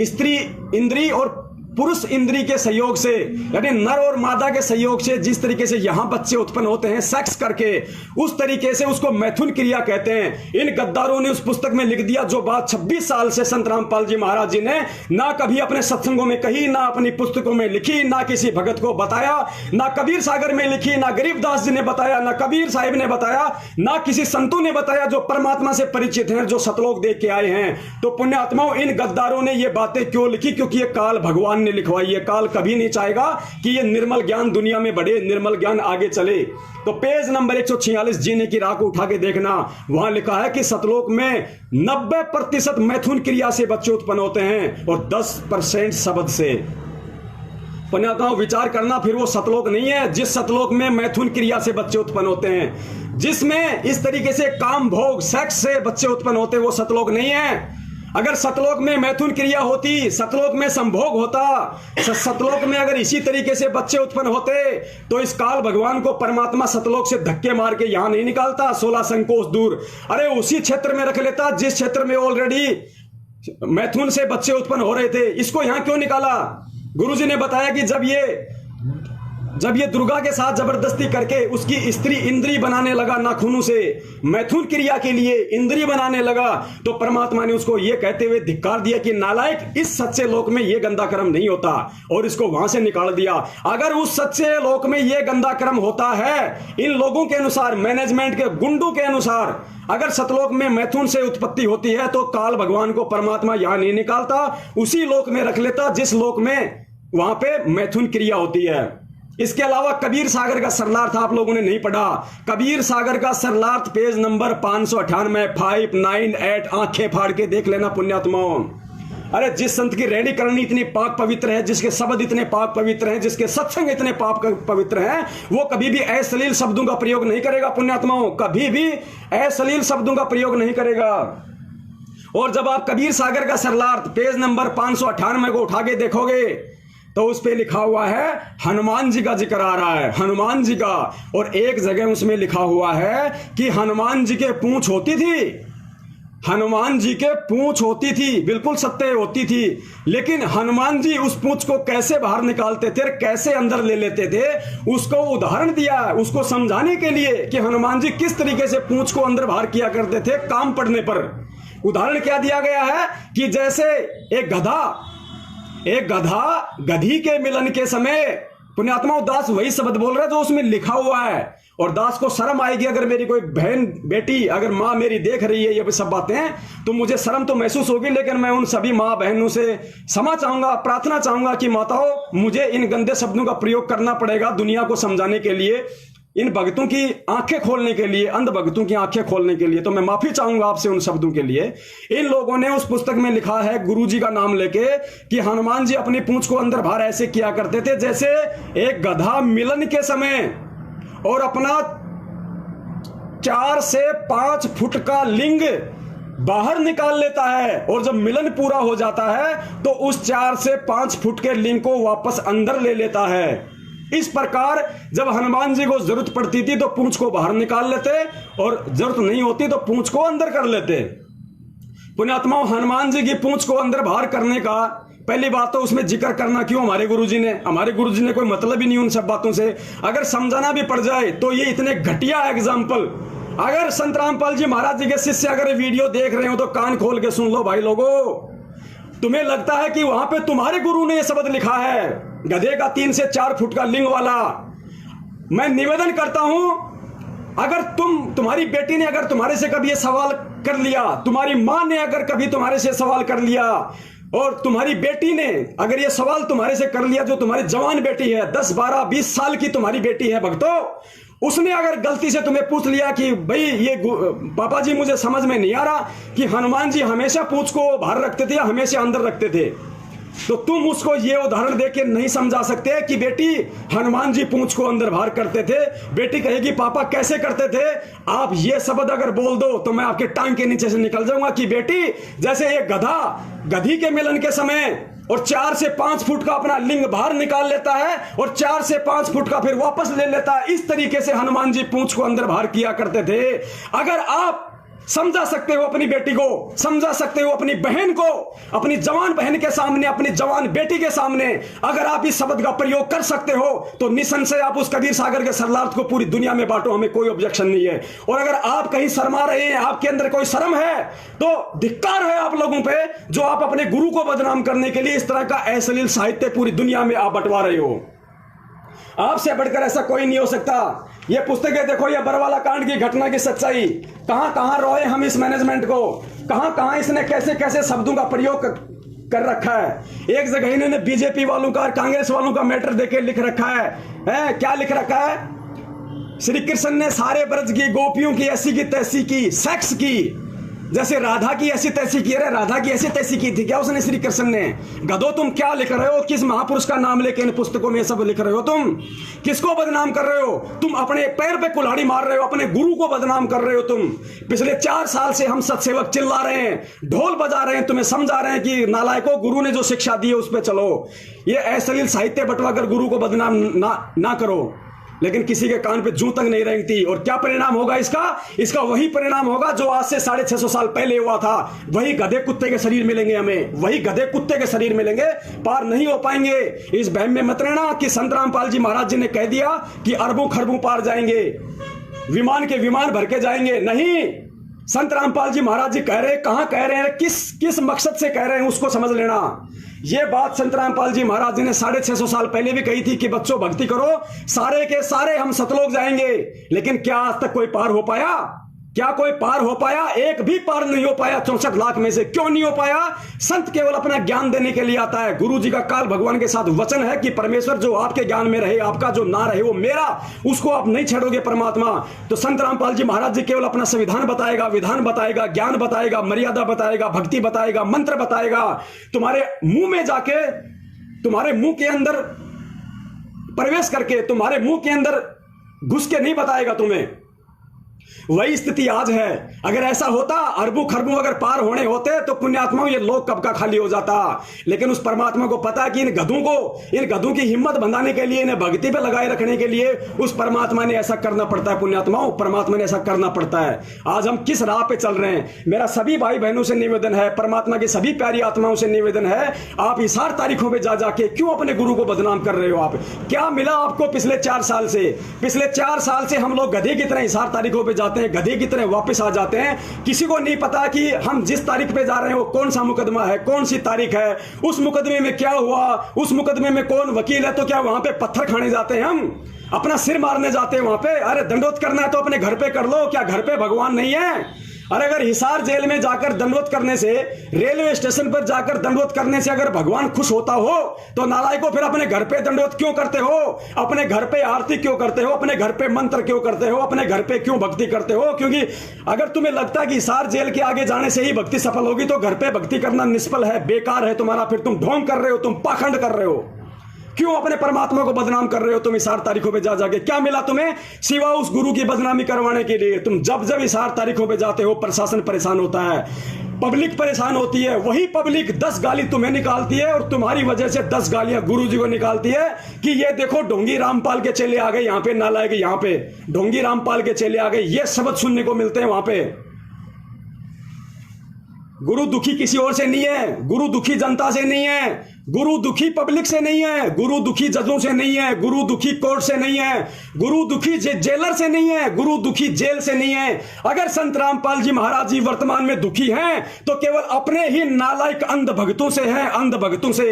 स्त्री इंद्री और पुरुष इंद्री के सहयोग से, यानी नर और मादा के सहयोग से जिस तरीके से यहां बच्चे उत्पन्न होते हैं सेक्स करके, उस तरीके से उसको मैथुन क्रिया कहते हैं। इन गद्दारों ने उस पुस्तक में लिख दिया जो बात 26 साल से संत रामपाल जी महाराज जी ने ना कभी अपने सत्संगों में कही, ना अपनी पुस्तकों में लिखी, ना किसी भगत को बताया, ना कबीर सागर में लिखी, ना गरीबदास जी ने बताया, ना कबीर साहिब ने बताया, ना किसी संतों ने बताया जो परमात्मा से परिचित हैं, जो सतलोक देख के आए हैं। तो पुण्यात्माओं, इन गद्दारों ने ये बातें क्यों लिखी? क्योंकि ये काल भगवान ने लिखवाई है। काल कभी नहीं चाहेगा कि ये निर्मल ज्ञान दुनिया में बढ़े, निर्मल ज्ञान आगे चले। तो पेज नंबर 146 जीने की राह को उठा के देखना, वहां लिखा है कि सतलोक में 90% मैथुन क्रिया से बच्चे उत्पन्न होते हैं और 10% शब्द से। पुण्यात्माओं, विचार करना, फिर वो सतलोक नहीं है जिस सतलोक में मैथुन क्रिया से बच्चे उत्पन्न होते हैं, जिसमें इस तरीके से काम भोग सेक्स से बच्चे उत्पन्न होते हैं, वो सतलोक नहीं है। अगर सतलोक में मैथुन क्रिया होती, सतलोक में संभोग होता, सतलोक में अगर इसी तरीके से बच्चे उत्पन्न होते तो इस काल भगवान को परमात्मा सतलोक से धक्के मार के यहां नहीं निकालता 16 संकोच दूर। अरे उसी क्षेत्र में रख लेता जिस क्षेत्र में ऑलरेडी मैथुन से बच्चे उत्पन्न हो रहे थे। इसको यहां क्यों निकाला? गुरुजी ने बताया कि जब ये दुर्गा के साथ जबरदस्ती करके उसकी स्त्री इंद्री बनाने लगा, नाखूनों से मैथुन क्रिया के लिए इंद्री बनाने लगा, तो परमात्मा ने उसको ये कहते हुए धिक्कार दिया कि नालायक, इस सच्चे लोक में ये गंदा कर्म नहीं होता, और इसको वहां से निकाल दिया। अगर उस सच्चे लोक में ये गंदा कर्म होता है, इन लोगों के अनुसार, मैनेजमेंट के गुंडों के अनुसार, अगर सतलोक में मैथुन से उत्पत्ति होती है तो काल भगवान को परमात्मा यहां नहीं निकालता, उसी लोक में रख लेता जिस लोक में वहां पे मैथुन क्रिया होती है। इसके अलावा कबीर सागर का सरलार्थ आप लोगों ने नहीं पढ़ा। कबीर सागर का सरलार्थ पेज नंबर 598 598, आंखें फाड़ के देख लेना पुण्यात्माओं। अरे जिस संत की रहनी करनी इतनी पाक पवित्र है, जिसके शब्द इतने पाक पवित्र हैं, जिसके सत्संग इतने पाक पवित्र हैं, वो कभी भी अश्लील शब्दों का प्रयोग नहीं करेगा पुण्यात्माओं, कभी भी अश्लील शब्दों का प्रयोग नहीं करेगा। और जब आप कबीर सागर का सरलार्थ पेज नंबर 598 को उठा के देखोगे तो उस पे लिखा हुआ है हनुमान जी का जिक्र आ रहा है, हनुमान जी का। और एक जगह उसमें लिखा हुआ है कि हनुमान जी के पूंछ होती थी, हनुमान जी के पूंछ होती थी, बिल्कुल सत्य होती थी, लेकिन हनुमान जी उस पूंछ को कैसे बाहर निकालते थे, कैसे अंदर ले लेते थे, उसको उदाहरण दिया उसको समझाने के लिए कि हनुमान जी किस तरीके से पूंछ को अंदर बाहर किया करते थे काम पड़ने पर। उदाहरण क्या दिया गया है कि जैसे एक गधा गधी के मिलन के समय, पुण्यात्मा दास वही शब्द बोल रहा है जो उसमें लिखा हुआ है। और दास को शर्म आएगी अगर मेरी कोई बहन बेटी, अगर माँ मेरी देख रही है ये सब बातें, तो मुझे शर्म तो महसूस होगी, लेकिन मैं उन सभी माँ बहनों से क्षमा चाहूंगा, प्रार्थना चाहूंगा कि माताओं, मुझे इन गंदे शब्दों का प्रयोग करना पड़ेगा दुनिया को समझाने के लिए, इन भक्तों की आंखें खोलने के लिए, अंध भक्तों की आंखें खोलने के लिए। तो मैं माफी चाहूंगा आपसे उन शब्दों के लिए। इन लोगों ने उस पुस्तक में लिखा है गुरुजी का नाम लेके कि हनुमान जी अपनी पूंछ को अंदर बाहर ऐसे किया करते थे जैसे एक गधा मिलन के समय और अपना 4 से 5 फुट का लिंग बाहर निकाल लेता है और जब मिलन पूरा हो जाता है तो उस 4 से 5 फुट के लिंग को वापस अंदर ले लेता है। इस प्रकार जब हनुमान जी को जरूरत पड़ती थी तो पूंछ को बाहर निकाल लेते और जरूरत नहीं होती तो पूंछ को अंदर कर लेते। पुण्यात्माओं, हनुमान जी की पूंछ को अंदर बाहर करने का पहली बात तो उसमें जिक्र करना क्यों हमारे गुरुजी ने कोई मतलब ही नहीं उन सब बातों से। अगर समझाना भी पड़ जाए तो ये इतने घटिया एग्जाम्पल, अगर संत रामपाल जी महाराज जी के शिष्य अगर वीडियो देख रहे हो तो कान खोल के सुन लो भाई लोगों। तुम्हें लगता है कि वहां पे तुम्हारे गुरु ने यह शब्द लिखा है गधे का 3 से 4 फुट का लिंग वाला। मैं निवेदन करता हूं, अगर तुम्हारी बेटी ने अगर तुम्हारे से कभी यह सवाल कर लिया, तुम्हारी मां ने अगर कभी तुम्हारे से सवाल कर लिया और तुम्हारी बेटी ने अगर यह सवाल तुम्हारे से कर लिया, जो तुम्हारी जवान बेटी है 10, 12, 20 साल की तुम्हारी बेटी है भक्तों, उसने अगर गलती से तुम्हें पूछ लिया कि भाई ये पापा जी मुझे समझ में नहीं आ रहा कि हनुमान जी हमेशा पूंछ को बाहर रखते थे या हमेशा अंदर रखते थे, तो तुम उसको ये उदाहरण देके नहीं समझा सकते कि बेटी हनुमान जी पूंछ को अंदर बाहर करते थे। बेटी कहेगी पापा कैसे करते थे? आप ये शब्द अगर बोल दो तो मैं आपके टांग के नीचे से निकल जाऊंगा कि बेटी जैसे एक गधा गधी के मिलन के समय और 4 से 5 फुट का अपना लिंग बाहर निकाल लेता है और 4 से 5 फुट का फिर वापस ले लेता है, इस तरीके से हनुमान जी पूंछ को अंदर बाहर किया करते थे। अगर आप समझा सकते हो अपनी बेटी को, समझा सकते हो अपनी बहन को, अपनी जवान बहन के सामने, अपनी जवान बेटी के सामने अगर आप इस शब्द का प्रयोग कर सकते हो तो निसंशय आप उस कबीर सागर के सरलार्थ को पूरी दुनिया में बांटो, हमें कोई ऑब्जेक्शन नहीं है। और अगर आप कहीं शर्मा रहे हैं, आपके अंदर कोई शर्म है तो धिक्कार है आप लोगों पे जो आप अपने गुरु को बदनाम करने के लिए इस तरह का अश्लील साहित्य पूरी दुनिया में आप बंटवा रहे हो। आपसे बढ़कर ऐसा कोई नहीं हो सकता। ये पुस्तकें देखो, ये बरवाला कांड की घटना की सच्चाई, कहां कहां रोए हम इस मैनेजमेंट को, कहां कहां इसने कैसे कैसे शब्दों का प्रयोग कर रखा है। एक जगह इन्होंने बीजेपी वालों का और कांग्रेस वालों का मैटर देके लिख रखा है, क्या लिख रखा है? श्री कृष्ण ने सारे ब्रज की गोपियों की ऐसी की तैसी की, सेक्स की, जैसे राधा की ऐसी तैसी की। अरे राधा की ऐसी तैसी की थी क्या उसने श्री कृष्ण ने? गधो तुम क्या लिख रहे हो? किस महापुरुष का नाम लेके इन पुस्तकों में सब लिख रहे हो? तुम किसको बदनाम कर रहे हो? तुम अपने पैर पे कुल्हाड़ी मार रहे हो, अपने गुरु को बदनाम कर रहे हो। तुम पिछले 4 साल से हम सत्सेवक चिल्ला रहे हैं, ढोल बजा रहे हैं, तुम्हें समझा रहे हैं कि नालायकों गुरु ने जो शिक्षा दी है उस पर चलो। ये अश्लील साहित्य बंटवा कर गुरु को बदनाम ना करो, लेकिन किसी के कान पे जूं तक नहीं रेंगती। और क्या परिणाम होगा इसका वही परिणाम होगा जो आज से 650 साल पहले हुआ था। वही गधे कुत्ते के शरीर मिलेंगे हमें, वही गधे कुत्ते के शरीर मिलेंगे, पार नहीं हो पाएंगे। इस बहम में मत रहना कि संत रामपाल जी महाराज जी ने कह दिया कि अरबों खरबों पार जाएंगे, विमान के विमान भर के जाएंगे। नहीं, संत रामपाल जी महाराज जी कह रहे, कहां कह रहे हैं, किस मकसद से कह रहे हैं उसको समझ लेना। ये बात संत रामपाल जी महाराज जी ने 650 साल पहले भी कही थी कि बच्चों भक्ति करो, सारे के सारे हम सतलोक जाएंगे। लेकिन क्या आज तक कोई पार हो पाया? क्या कोई पार हो पाया? एक भी पार नहीं हो पाया 64 लाख में से। क्यों नहीं हो पाया? संत केवल अपना ज्ञान देने के लिए आता है। गुरु जी का काल भगवान के साथ वचन है कि परमेश्वर जो आपके ज्ञान में रहे, आपका जो ना रहे वो मेरा, उसको आप नहीं छेड़ोगे परमात्मा। तो संत रामपाल जी महाराज जी केवल अपना संविधान बताएगा, विधान बताएगा, ज्ञान बताएगा, मर्यादा बताएगा, भक्ति बताएगा, मंत्र बताएगा। तुम्हारे मुंह में जाके, तुम्हारे मुंह के अंदर प्रवेश करके, तुम्हारे मुंह के अंदर घुस के नहीं बताएगा तुम्हें। वही स्थिति आज है। अगर ऐसा होता, अरबों खरबों अगर पार होने होते तो पुण्यात्माओं ये लोक कब का खाली हो जाता। लेकिन उस परमात्मा को पता है कि इन गधों की हिम्मत बंधाने के लिए, इन्हें भक्ति पे लगाए रखने के लिए उस परमात्मा ने ऐसा करना पड़ता है। पुण्यात्माओं, परमात्मा ने ऐसा करना पड़ता है। आज हम किस राह पे चल रहे हैं? मेरा सभी भाई बहनों से निवेदन है, परमात्मा की सभी प्यारी आत्माओं से निवेदन है, आप इशार तारीखों पे जा जाके क्यों अपने गुरु को बदनाम कर रहे हो? आप क्या मिला आपको पिछले 4 साल से? पिछले 4 साल से हम लोग गधे की तरह इशार तारीखों पे जाते हैं, गधे की तरह वापस आ जाते हैं। किसी को नहीं पता कि हम जिस तारीख पे जा रहे हैं वो कौन सा मुकदमा है, कौन सी तारीख है, उस मुकदमे में क्या हुआ, उस मुकदमे में कौन वकील है। तो क्या वहां पे पत्थर खाने जाते हैं? हम अपना सिर मारने जाते हैं वहां पे? अरे दंडोत करना है तो अपने घर पे कर लो। क्या घर पे भगवान नहीं है? अरे अगर हिसार जेल में जाकर दंडवत करने से, रेलवे स्टेशन पर जाकर दंडवत करने से अगर भगवान खुश होता हो तो नालायकों फिर अपने घर पे दंडवत क्यों करते हो? अपने घर पे आरती क्यों करते हो? अपने घर पे मंत्र क्यों करते हो? अपने घर पे क्यों भक्ति करते हो? क्योंकि अगर तुम्हें लगता है कि हिसार जेल के आगे जाने से ही भक्ति सफल होगी तो घर पे भक्ति करना निष्फल है, बेकार है तुम्हारा। फिर तुम ढोंग कर रहे हो, तुम पाखंड कर रहे हो। क्यों अपने परमात्मा को बदनाम कर रहे हो तुम इस 8 तारीखों पे जा जाके? क्या मिला तुम्हें सिवा उस गुरु की बदनामी करवाने के लिए? तुम जब जब इस 8 तारीखों पे जाते हो प्रशासन परेशान होता है, पब्लिक परेशान होती है, वही पब्लिक 10 गाली तुम्हें निकालती है और तुम्हारी वजह से 10 गालियां गुरुजी को निकालती है कि ये देखो ढोंगी रामपाल के चेले आ गए यहां पे, नालायक यहां पे ढोंगी रामपाल के चेले आ गए। ये शब्द सुनने को मिलते हैं वहां पे। गुरु दुखी किसी और से नहीं है, गुरु दुखी जनता से नहीं है, गुरु दुखी पब्लिक से नहीं है, गुरु दुखी जजों से नहीं है, गुरु दुखी कोर्ट से नहीं है, गुरु दुखी जेलर से नहीं है, गुरु दुखी जेल से नहीं है। अगर संत रामपाल जी महाराज जी वर्तमान में दुखी हैं तो केवल अपने ही नालायक अंध भक्तों से हैं, अंध भक्तों से।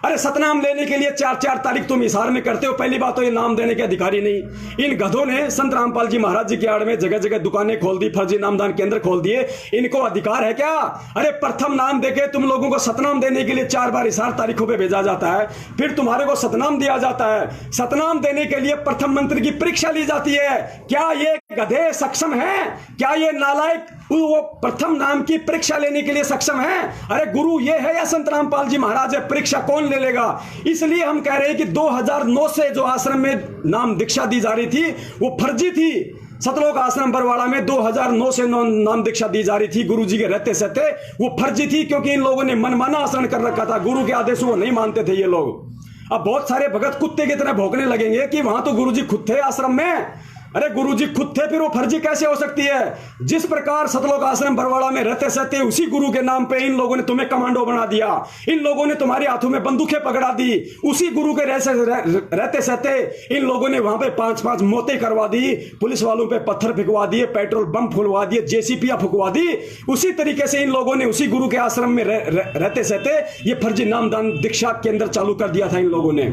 अरे सतनाम लेने के लिए 4-4 तारीख तुम इशार में करते हो। पहली बात तो ये नाम देने के अधिकारी नहीं। इन गधों ने संत रामपाल जी महाराज जी की आड़ में जगह जगह दुकानें खोल दी, फर्जी नामदान केंद्र खोल दिए। इनको अधिकार है क्या? अरे प्रथम नाम देके तुम लोगों को सतनाम देने के लिए 4 बार इशार तारीखों पे भेजा जाता है, फिर तुम्हारे को सतनाम दिया जाता है। सतनाम देने के लिए प्रथम मंत्र की परीक्षा ली जाती है। क्या ये गधे सक्षम है? क्या ये नालायक वो प्रथम नाम की परीक्षा लेने के लिए सक्षम है? अरे गुरु ये है या संत रामपाल जी महाराज है? परीक्षा कौन ले लेगा? इसलिए हम कह रहे हैं कि 2009 से जो आश्रम में नाम दीक्षा दी जा रही थी वो फर्जी थी। सतलोक आश्रम बरवाड़ा में 2009 से नाम दीक्षा दी जा रही थी गुरुजी के रहते सहते, वो फर्जी थी क्योंकि इन लोगों ने मनमाना आचरण कर रखा था। गुरु के आदेश वो नहीं मानते थे ये लोग। अब बहुत सारे भगत कुत्ते की तरह भौंकने लगेंगे कि वहां तो गुरुजी खुद थे आश्रम में। अरे गुरुजी खुद थे, फिर वो फर्जी कैसे हो सकती है? जिस प्रकार सतलोक आश्रम बरवाड़ा में रहते सहते उसी गुरु के नाम पे इन लोगों ने तुम्हें कमांडो बना दिया, इन लोगों ने तुम्हारे हाथों में बंदूकें पकड़ा दी। उसी गुरु के रहते सहते इन लोगों ने वहां पे 5-5 मौतें करवा दी, पुलिस वालों पे पत्थर फेंकवा दिए, पेट्रोल बम फुलवा दिए, जेसीपीआं फुकवा दी। उसी तरीके से इन लोगों ने उसी गुरु के आश्रम में रहते सहते ये फर्जी नामदान दीक्षा केंद्र चालू कर दिया था इन लोगों ने।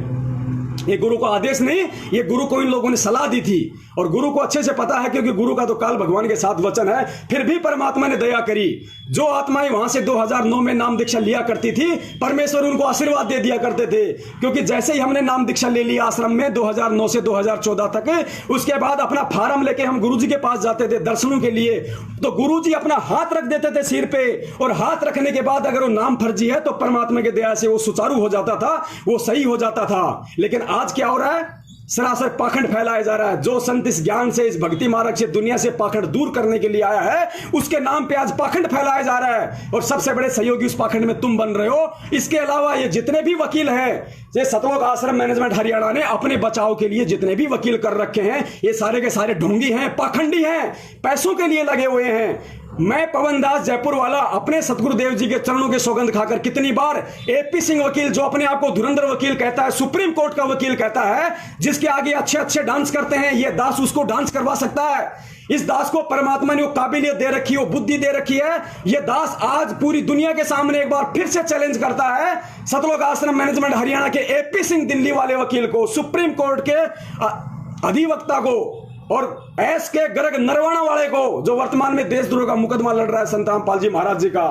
ये गुरु को आदेश नहीं, ये गुरु को इन लोगों ने सलाह दी थी और गुरु को अच्छे से पता है क्योंकि गुरु का तो काल भगवान के साथ वचन है। फिर भी परमात्मा ने दया करी। जो आत्माएं वहां से 2009 में नाम दीक्षा लिया करती थी, परमेश्वर उनको आशीर्वाद दे दिया करते थे। क्योंकि जैसे ही हमने नाम दीक्षा ले लिया आश्रम में 2009 से 2014 तक, उसके बाद अपना फार्म लेके हम गुरुजी के पास जाते थे दर्शनों के लिए, तो गुरुजी अपना हाथ रख देते थे सिर पे, और हाथ रखने के बाद अगर वो नाम फर्जी है तो परमात्मा की दया से वो सुचारू हो जाता था, वो सही हो जाता था। लेकिन आज क्या हो रहा है? सरासर पाखंड फैलाया जा रहा है। जो संत इस ज्ञान से, इस भक्ति मार्ग से दुनिया से पाखंड दूर करने के लिए आया है, उसके नाम पे आज पाखंड फैलाया जा रहा है और सबसे बड़े सहयोगी उस पाखंड में तुम बन रहे हो। इसके अलावा ये जितने भी वकील हैं, ये सतलोक आश्रम मैनेजमेंट हरियाणा ने अपने बचाव के लिए जितने भी वकील कर रखे हैं, ये सारे के सारे ढोंगी हैं, पाखंडी हैं, पैसों के लिए लगे हुए हैं। मैं पवन दास जयपुर वाला अपने सतगुरुदेव जी के चरणों के सौगंध खाकर कितनी बार एपी सिंह वकील, जो अपने आप को धुरंधर वकील कहता है, सुप्रीम कोर्ट का वकील कहता है, जिसके आगे अच्छे अच्छे डांस करते हैं, ये दास उसको डांस करवा सकता है। इस दास को परमात्मा ने वो काबिलियत दे रखी है, वो बुद्धि दे रखी है। ये दास आज पूरी दुनिया के सामने एक बार फिर से चैलेंज करता है सतलोक आश्रम मैनेजमेंट हरियाणा के एपी सिंह दिल्ली वाले वकील को, सुप्रीम कोर्ट के अधिवक्ता को, और एस के गर्ग नरवाणा वाले को, जो वर्तमान में देशद्रोह का मुकदमा लड़ रहा है संत रामपाल जी महाराज जी का।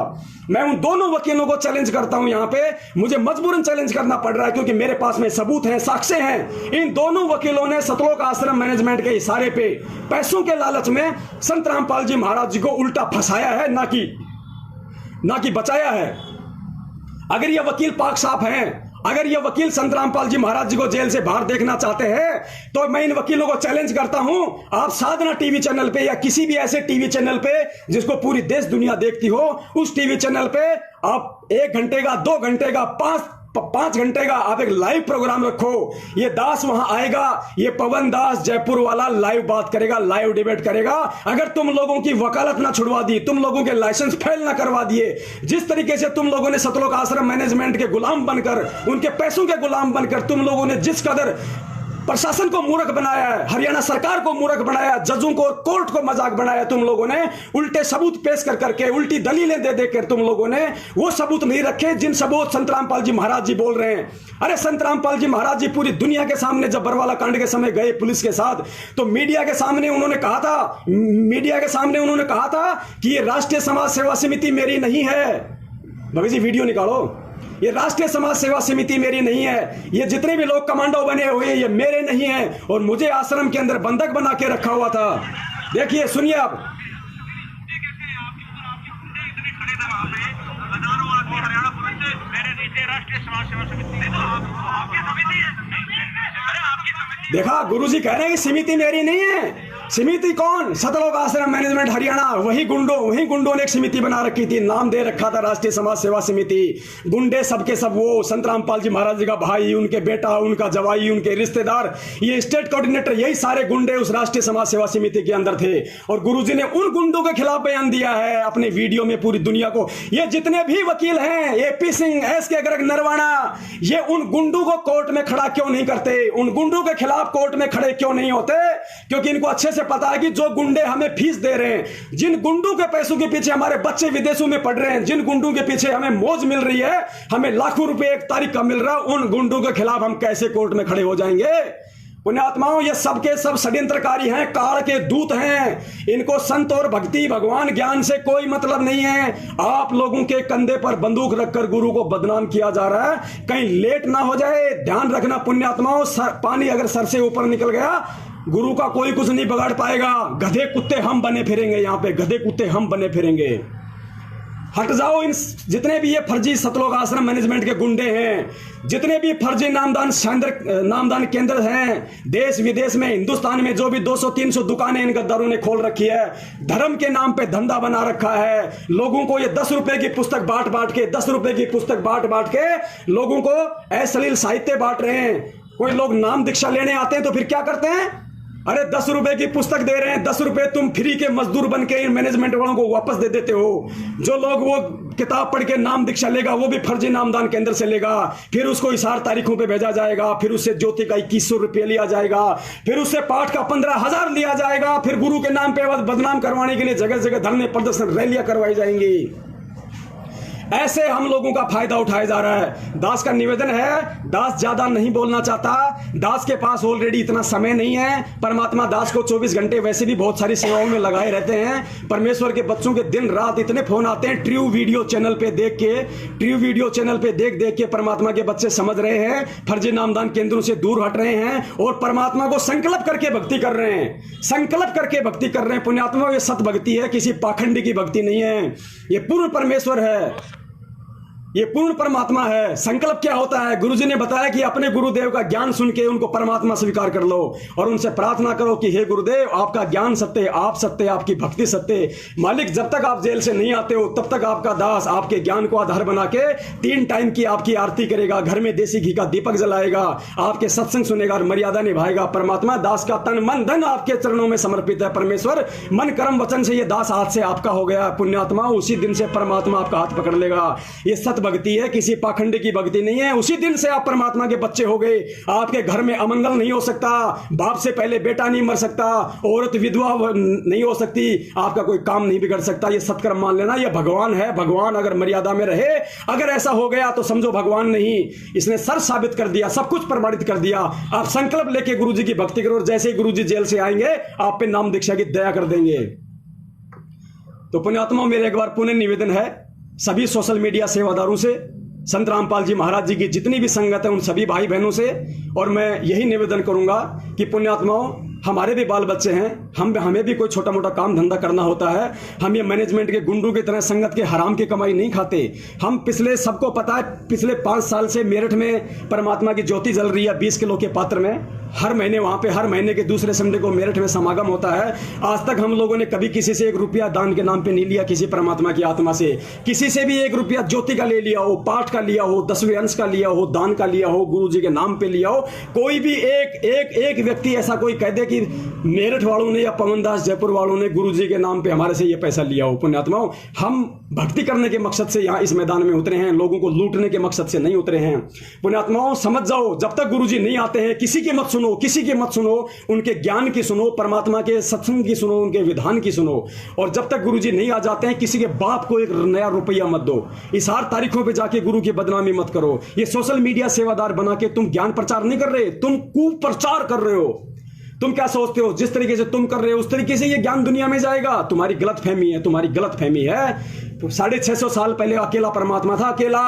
मैं उन दोनों वकीलों को चैलेंज करता हूं। यहां पे मुझे मजबूरन चैलेंज करना पड़ रहा है क्योंकि मेरे पास में सबूत हैं, साक्ष्य हैं। इन दोनों वकीलों ने सतलोक आश्रम मैनेजमेंट के इशारे पे, पैसों के लालच में संत रामपाल जी महाराज जी को उल्टा फंसाया है, ना कि बचाया है। अगर ये वकील पाक साफ हैं, अगर ये वकील संत रामपाल जी महाराज जी को जेल से बाहर देखना चाहते हैं, तो मैं इन वकीलों को चैलेंज करता हूं, आप साधना टीवी चैनल पे या किसी भी ऐसे टीवी चैनल पे जिसको पूरी देश दुनिया देखती हो, उस टीवी चैनल पे आप 1 घंटे का, 2 घंटे का, 5 घंटे का आप एक लाइव प्रोग्राम रखो। ये दास वहां आएगा, ये पवन दास जयपुर वाला लाइव बात करेगा, लाइव डिबेट करेगा। अगर तुम लोगों की वकालत ना छुड़वा दी, तुम लोगों के लाइसेंस फेल ना करवा दिए, जिस तरीके से तुम लोगों ने सतलोक आश्रम मैनेजमेंट के गुलाम बनकर, उनके पैसों के गुलाम बनकर तुम लोगों ने जिस कदर प्रशासन को मूर्ख बनाया है, हरियाणा सरकार को मूर्ख बनाया, जजों को, कोर्ट को मजाक बनाया तुम लोगों ने, उल्टे सबूत पेश कर करके, उल्टी दलीलें दे देकर तुम लोगों ने वो सबूत नहीं रखे जिन सबूत संत रामपाल जी महाराज जी बोल रहे हैं। अरे संत रामपाल जी महाराज जी पूरी दुनिया के सामने जब बरवाला कांड के समय गए पुलिस के साथ, तो मीडिया के सामने उन्होंने कहा था कि ये राष्ट्रीय समाज सेवा समिति मेरी नहीं है। भगत जी वीडियो निकालो, ये राष्ट्रीय समाज सेवा समिति मेरी नहीं है, ये जितने भी लोग कमांडो बने हुए ये मेरे नहीं हैं, और मुझे आश्रम के अंदर बंधक बना के रखा हुआ था। देखिए, सुनिए आप। हजारों आदमी हरियाणा पुलिस से मेरे नीचे राष्ट्रीय समाज सेवा समिति तो आपकी समिति है। अरे आपकी समिति। देखा, गुरुजी कह रहे हैं कि समिति मेरी नहीं है। समिति कौन? सतलोक आश्रम मैनेजमेंट हरियाणा, वही गुंडों ने एक समिति बना रखी थी, नाम दे रखा था राष्ट्रीय समाज सेवा समिति। गुंडे सबके सब वो संत रामपाल जी महाराज जी का भाई, उनके बेटा, उनका जवाई, उनके रिश्तेदार, ये स्टेट कोऑर्डिनेटर, यही सारे गुंडे उस राष्ट्रीय समाज सेवा समिति के अंदर थे। और गुरुजी ने उन गुंडों के खिलाफ बयान दिया है अपने वीडियो में पूरी दुनिया को। ये जितने भी वकील हैं, एपी सिंह, एसके गर्ग, नरवाना, ये उन गुंडों को कोर्ट में खड़ा क्यों नहीं करते? उन गुंडों के खिलाफ कोर्ट में खड़े क्यों नहीं होते? क्योंकि इनको अच्छे से पता है कि जो गुंडे हमें फीस दे रहे हैं, जिन गुंडों के पैसों के पीछे हमारे बच्चे विदेशों में पढ़ रहे हैं, जिन गुंडों के पीछे हमें मौज मिल रही है, हमें लाखों रुपए एक तारीख का मिल रहा है, उन गुंडों के खिलाफ हम कैसे कोर्ट में खड़े हो जाएंगे? पुण्यात्माओं, ये सबके सब षड्यंत्रकारी हैं, काल के दूत हैं। इनको संत और भक्ति, भगवान, ज्ञान से कोई मतलब नहीं है। आप लोगों के कंधे पर बंदूक रखकर गुरु को बदनाम किया जा रहा है। कहीं लेट ना हो जाए, ध्यान रखना पुण्यात्माओं। पानी अगर सर से ऊपर निकल गया, गुरु का कोई कुछ नहीं बिगाड़ पाएगा। गधे कुत्ते हम बने फिरेंगे, यहाँ पे गधे कुत्ते हम बने फिरेंगे। हट जाओ इन जितने भी ये फर्जी सतलोक आश्रम मैनेजमेंट के गुंडे हैं, जितने भी फर्जी नामदान केंद्र हैं, देश विदेश में, हिंदुस्तान में जो भी 200-300 दुकानें इन गद्दारों ने खोल रखी है, धर्म के नाम पे धंधा बना रखा है। लोगों को ये 10 रुपए की पुस्तक बांट के 10 रुपए की पुस्तक बांट के लोगों को अश्लील साहित्य बांट रहे हैं। कोई लोग नाम दीक्षा लेने आते हैं तो फिर क्या करते हैं? अरे 10 रुपए की पुस्तक दे रहे हैं, 10 रुपए तुम फ्री के मजदूर बन के इन मैनेजमेंट वालों को वापस दे देते हो। जो लोग वो किताब पढ़ के नाम दीक्षा लेगा, वो भी फर्जी नामदान केंद्र से लेगा, फिर उसको इशार तारीखों पे भेजा जाएगा, फिर उससे ज्योति का 2100 रुपये लिया जाएगा, फिर उससे पाठ का 15,000 लिया जाएगा, फिर गुरु के नाम पे बदनाम करवाने के लिए जगह जगह धरने, प्रदर्शन, रैलियां करवाई जाएंगी। ऐसे हम लोगों का फायदा उठाया जा रहा है। दास का निवेदन है, दास ज्यादा नहीं बोलना चाहता, दास के पास ऑलरेडी इतना समय नहीं है। परमात्मा दास को 24 घंटे वैसे भी बहुत सारी सेवाओं में लगाए रहते हैं। परमेश्वर के बच्चों के दिन रात इतने फोन आते हैं, ट्रू वीडियो चैनल पे देख के परमात्मा के बच्चे समझ रहे हैं, फर्जी नामदान केंद्रों से दूर हट रहे हैं और परमात्मा को संकल्प करके भक्ति कर रहे हैं। संकल्प करके भक्ति कर रहे हैं पुण्यात्मा। ये सत भक्ति है, किसी पाखंडी की भक्ति नहीं है। ये पूर्ण परमेश्वर है, ये पूर्ण परमात्मा है। संकल्प क्या होता है? गुरुजी ने बताया कि अपने गुरुदेव का ज्ञान सुन के उनको परमात्मा स्वीकार कर लो और उनसे प्रार्थना करो कि हे गुरुदेव, आपका ज्ञान सत्य, आप सत्य, आपकी भक्ति सत्य। मालिक, जब तक आप जेल से नहीं आते हो तब तक आपका दास आपके ज्ञान को आधार बना के 3 टाइम की आपकी आरती करेगा, घर में देसी घी का दीपक जलाएगा, आपके सत्संग सुनेगा और मर्यादा निभाएगा। परमात्मा दास का तन मन धन आपके चरणों में समर्पित है। परमेश्वर, मन कर्म वचन से ये दास हाथ से आपका हो गया पुण्यात्मा। उसी दिन से परमात्मा आपका हाथ पकड़ लेगा। ये सत भक्ति है, किसी पाखंड की भक्ति नहीं है। उसी दिन से आप परमात्मा के बच्चे हो गए। आपके घर में अमंगल नहीं हो सकता, बाप से पहले बेटा नहीं मर सकता, औरत विधवा नहीं हो सकती, आपका कोई काम नहीं बिगड़ सकता। ये सत्कर्म मान लेना, ये भगवान है। भगवान अगर मर्यादा में रहे, अगर ऐसा हो गया तो समझो भगवान नहीं, इसने सर साबित कर दिया, सब कुछ प्रमाणित कर दिया। आप संकल्प लेके गुरुजी की भक्ति करो और जैसे ही गुरुजी जेल से आएंगे आप पे नाम दीक्षा की दया कर देंगे। तो पुण्यात्मा, मेरे एक बार पुनः निवेदन है सभी सोशल मीडिया सेवादारों से, संत रामपाल जी महाराज जी की जितनी भी संगत है उन सभी भाई बहनों से, और मैं यही निवेदन करूंगा कि पुण्यात्माओं, हमारे भी बाल बच्चे हैं, हमें भी कोई छोटा मोटा काम धंधा करना होता है। हम ये मैनेजमेंट के गुंडों की तरह संगत के हराम की कमाई नहीं खाते। हम सबको पता है, पिछले 5 साल से मेरठ में परमात्मा की ज्योति जल रही है 20 किलो के पात्र में। हर महीने वहां पे, हर महीने के दूसरे संडे को मेरठ में समागम होता है। आज तक हम लोगों ने कभी किसी से 1 रुपया दान के नाम पे नहीं लिया, किसी परमात्मा की आत्मा से। किसी से भी 1 रुपया ज्योति का ले लिया हो, पाठ का लिया हो, 10वें अंश का लिया हो, दान का लिया हो, गुरु जी के नाम पे लिया हो, कोई भी एक व्यक्ति ऐसा कोई कह दे कि मेरठ वालों ने या पवनदास जयपुर वालों ने गुरु जी के नाम पे हमारे से ये पैसा लिया हो। पुण्यात्माओं, हम भक्ति करने के मकसद से यहाँ इस मैदान में उतरे हैं, लोगों को लूटने के मकसद से नहीं उतरे हैं। पुण्यात्माओं, समझ जाओ, जब तक गुरु जी नहीं आते हैं किसी की मत सुनो, किसी की मत सुनो, उनके ज्ञान की सुनो, परमात्मा के सत्संग की सुनो, उनके विधान की सुनो। और जब तक गुरु जी नहीं आ जाते हैं, किसी के बाप को 1 नया रुपया मत दो। इस हर तारीखों पे जाके गुरु की बदनामी मत करो। ये सोशल मीडिया सेवादार बना के तुम ज्ञान प्रचार नहीं कर रहे, तुम कुप्रचार कर रहे हो। तुम क्या सोचते हो जिस तरीके से तुम कर रहे हो उस तरीके से ये ज्ञान दुनिया में जाएगा? तुम्हारी गलत फहमी है, तुम्हारी गलत फहमी है। तो 650 साल पहले अकेला परमात्मा था, अकेला।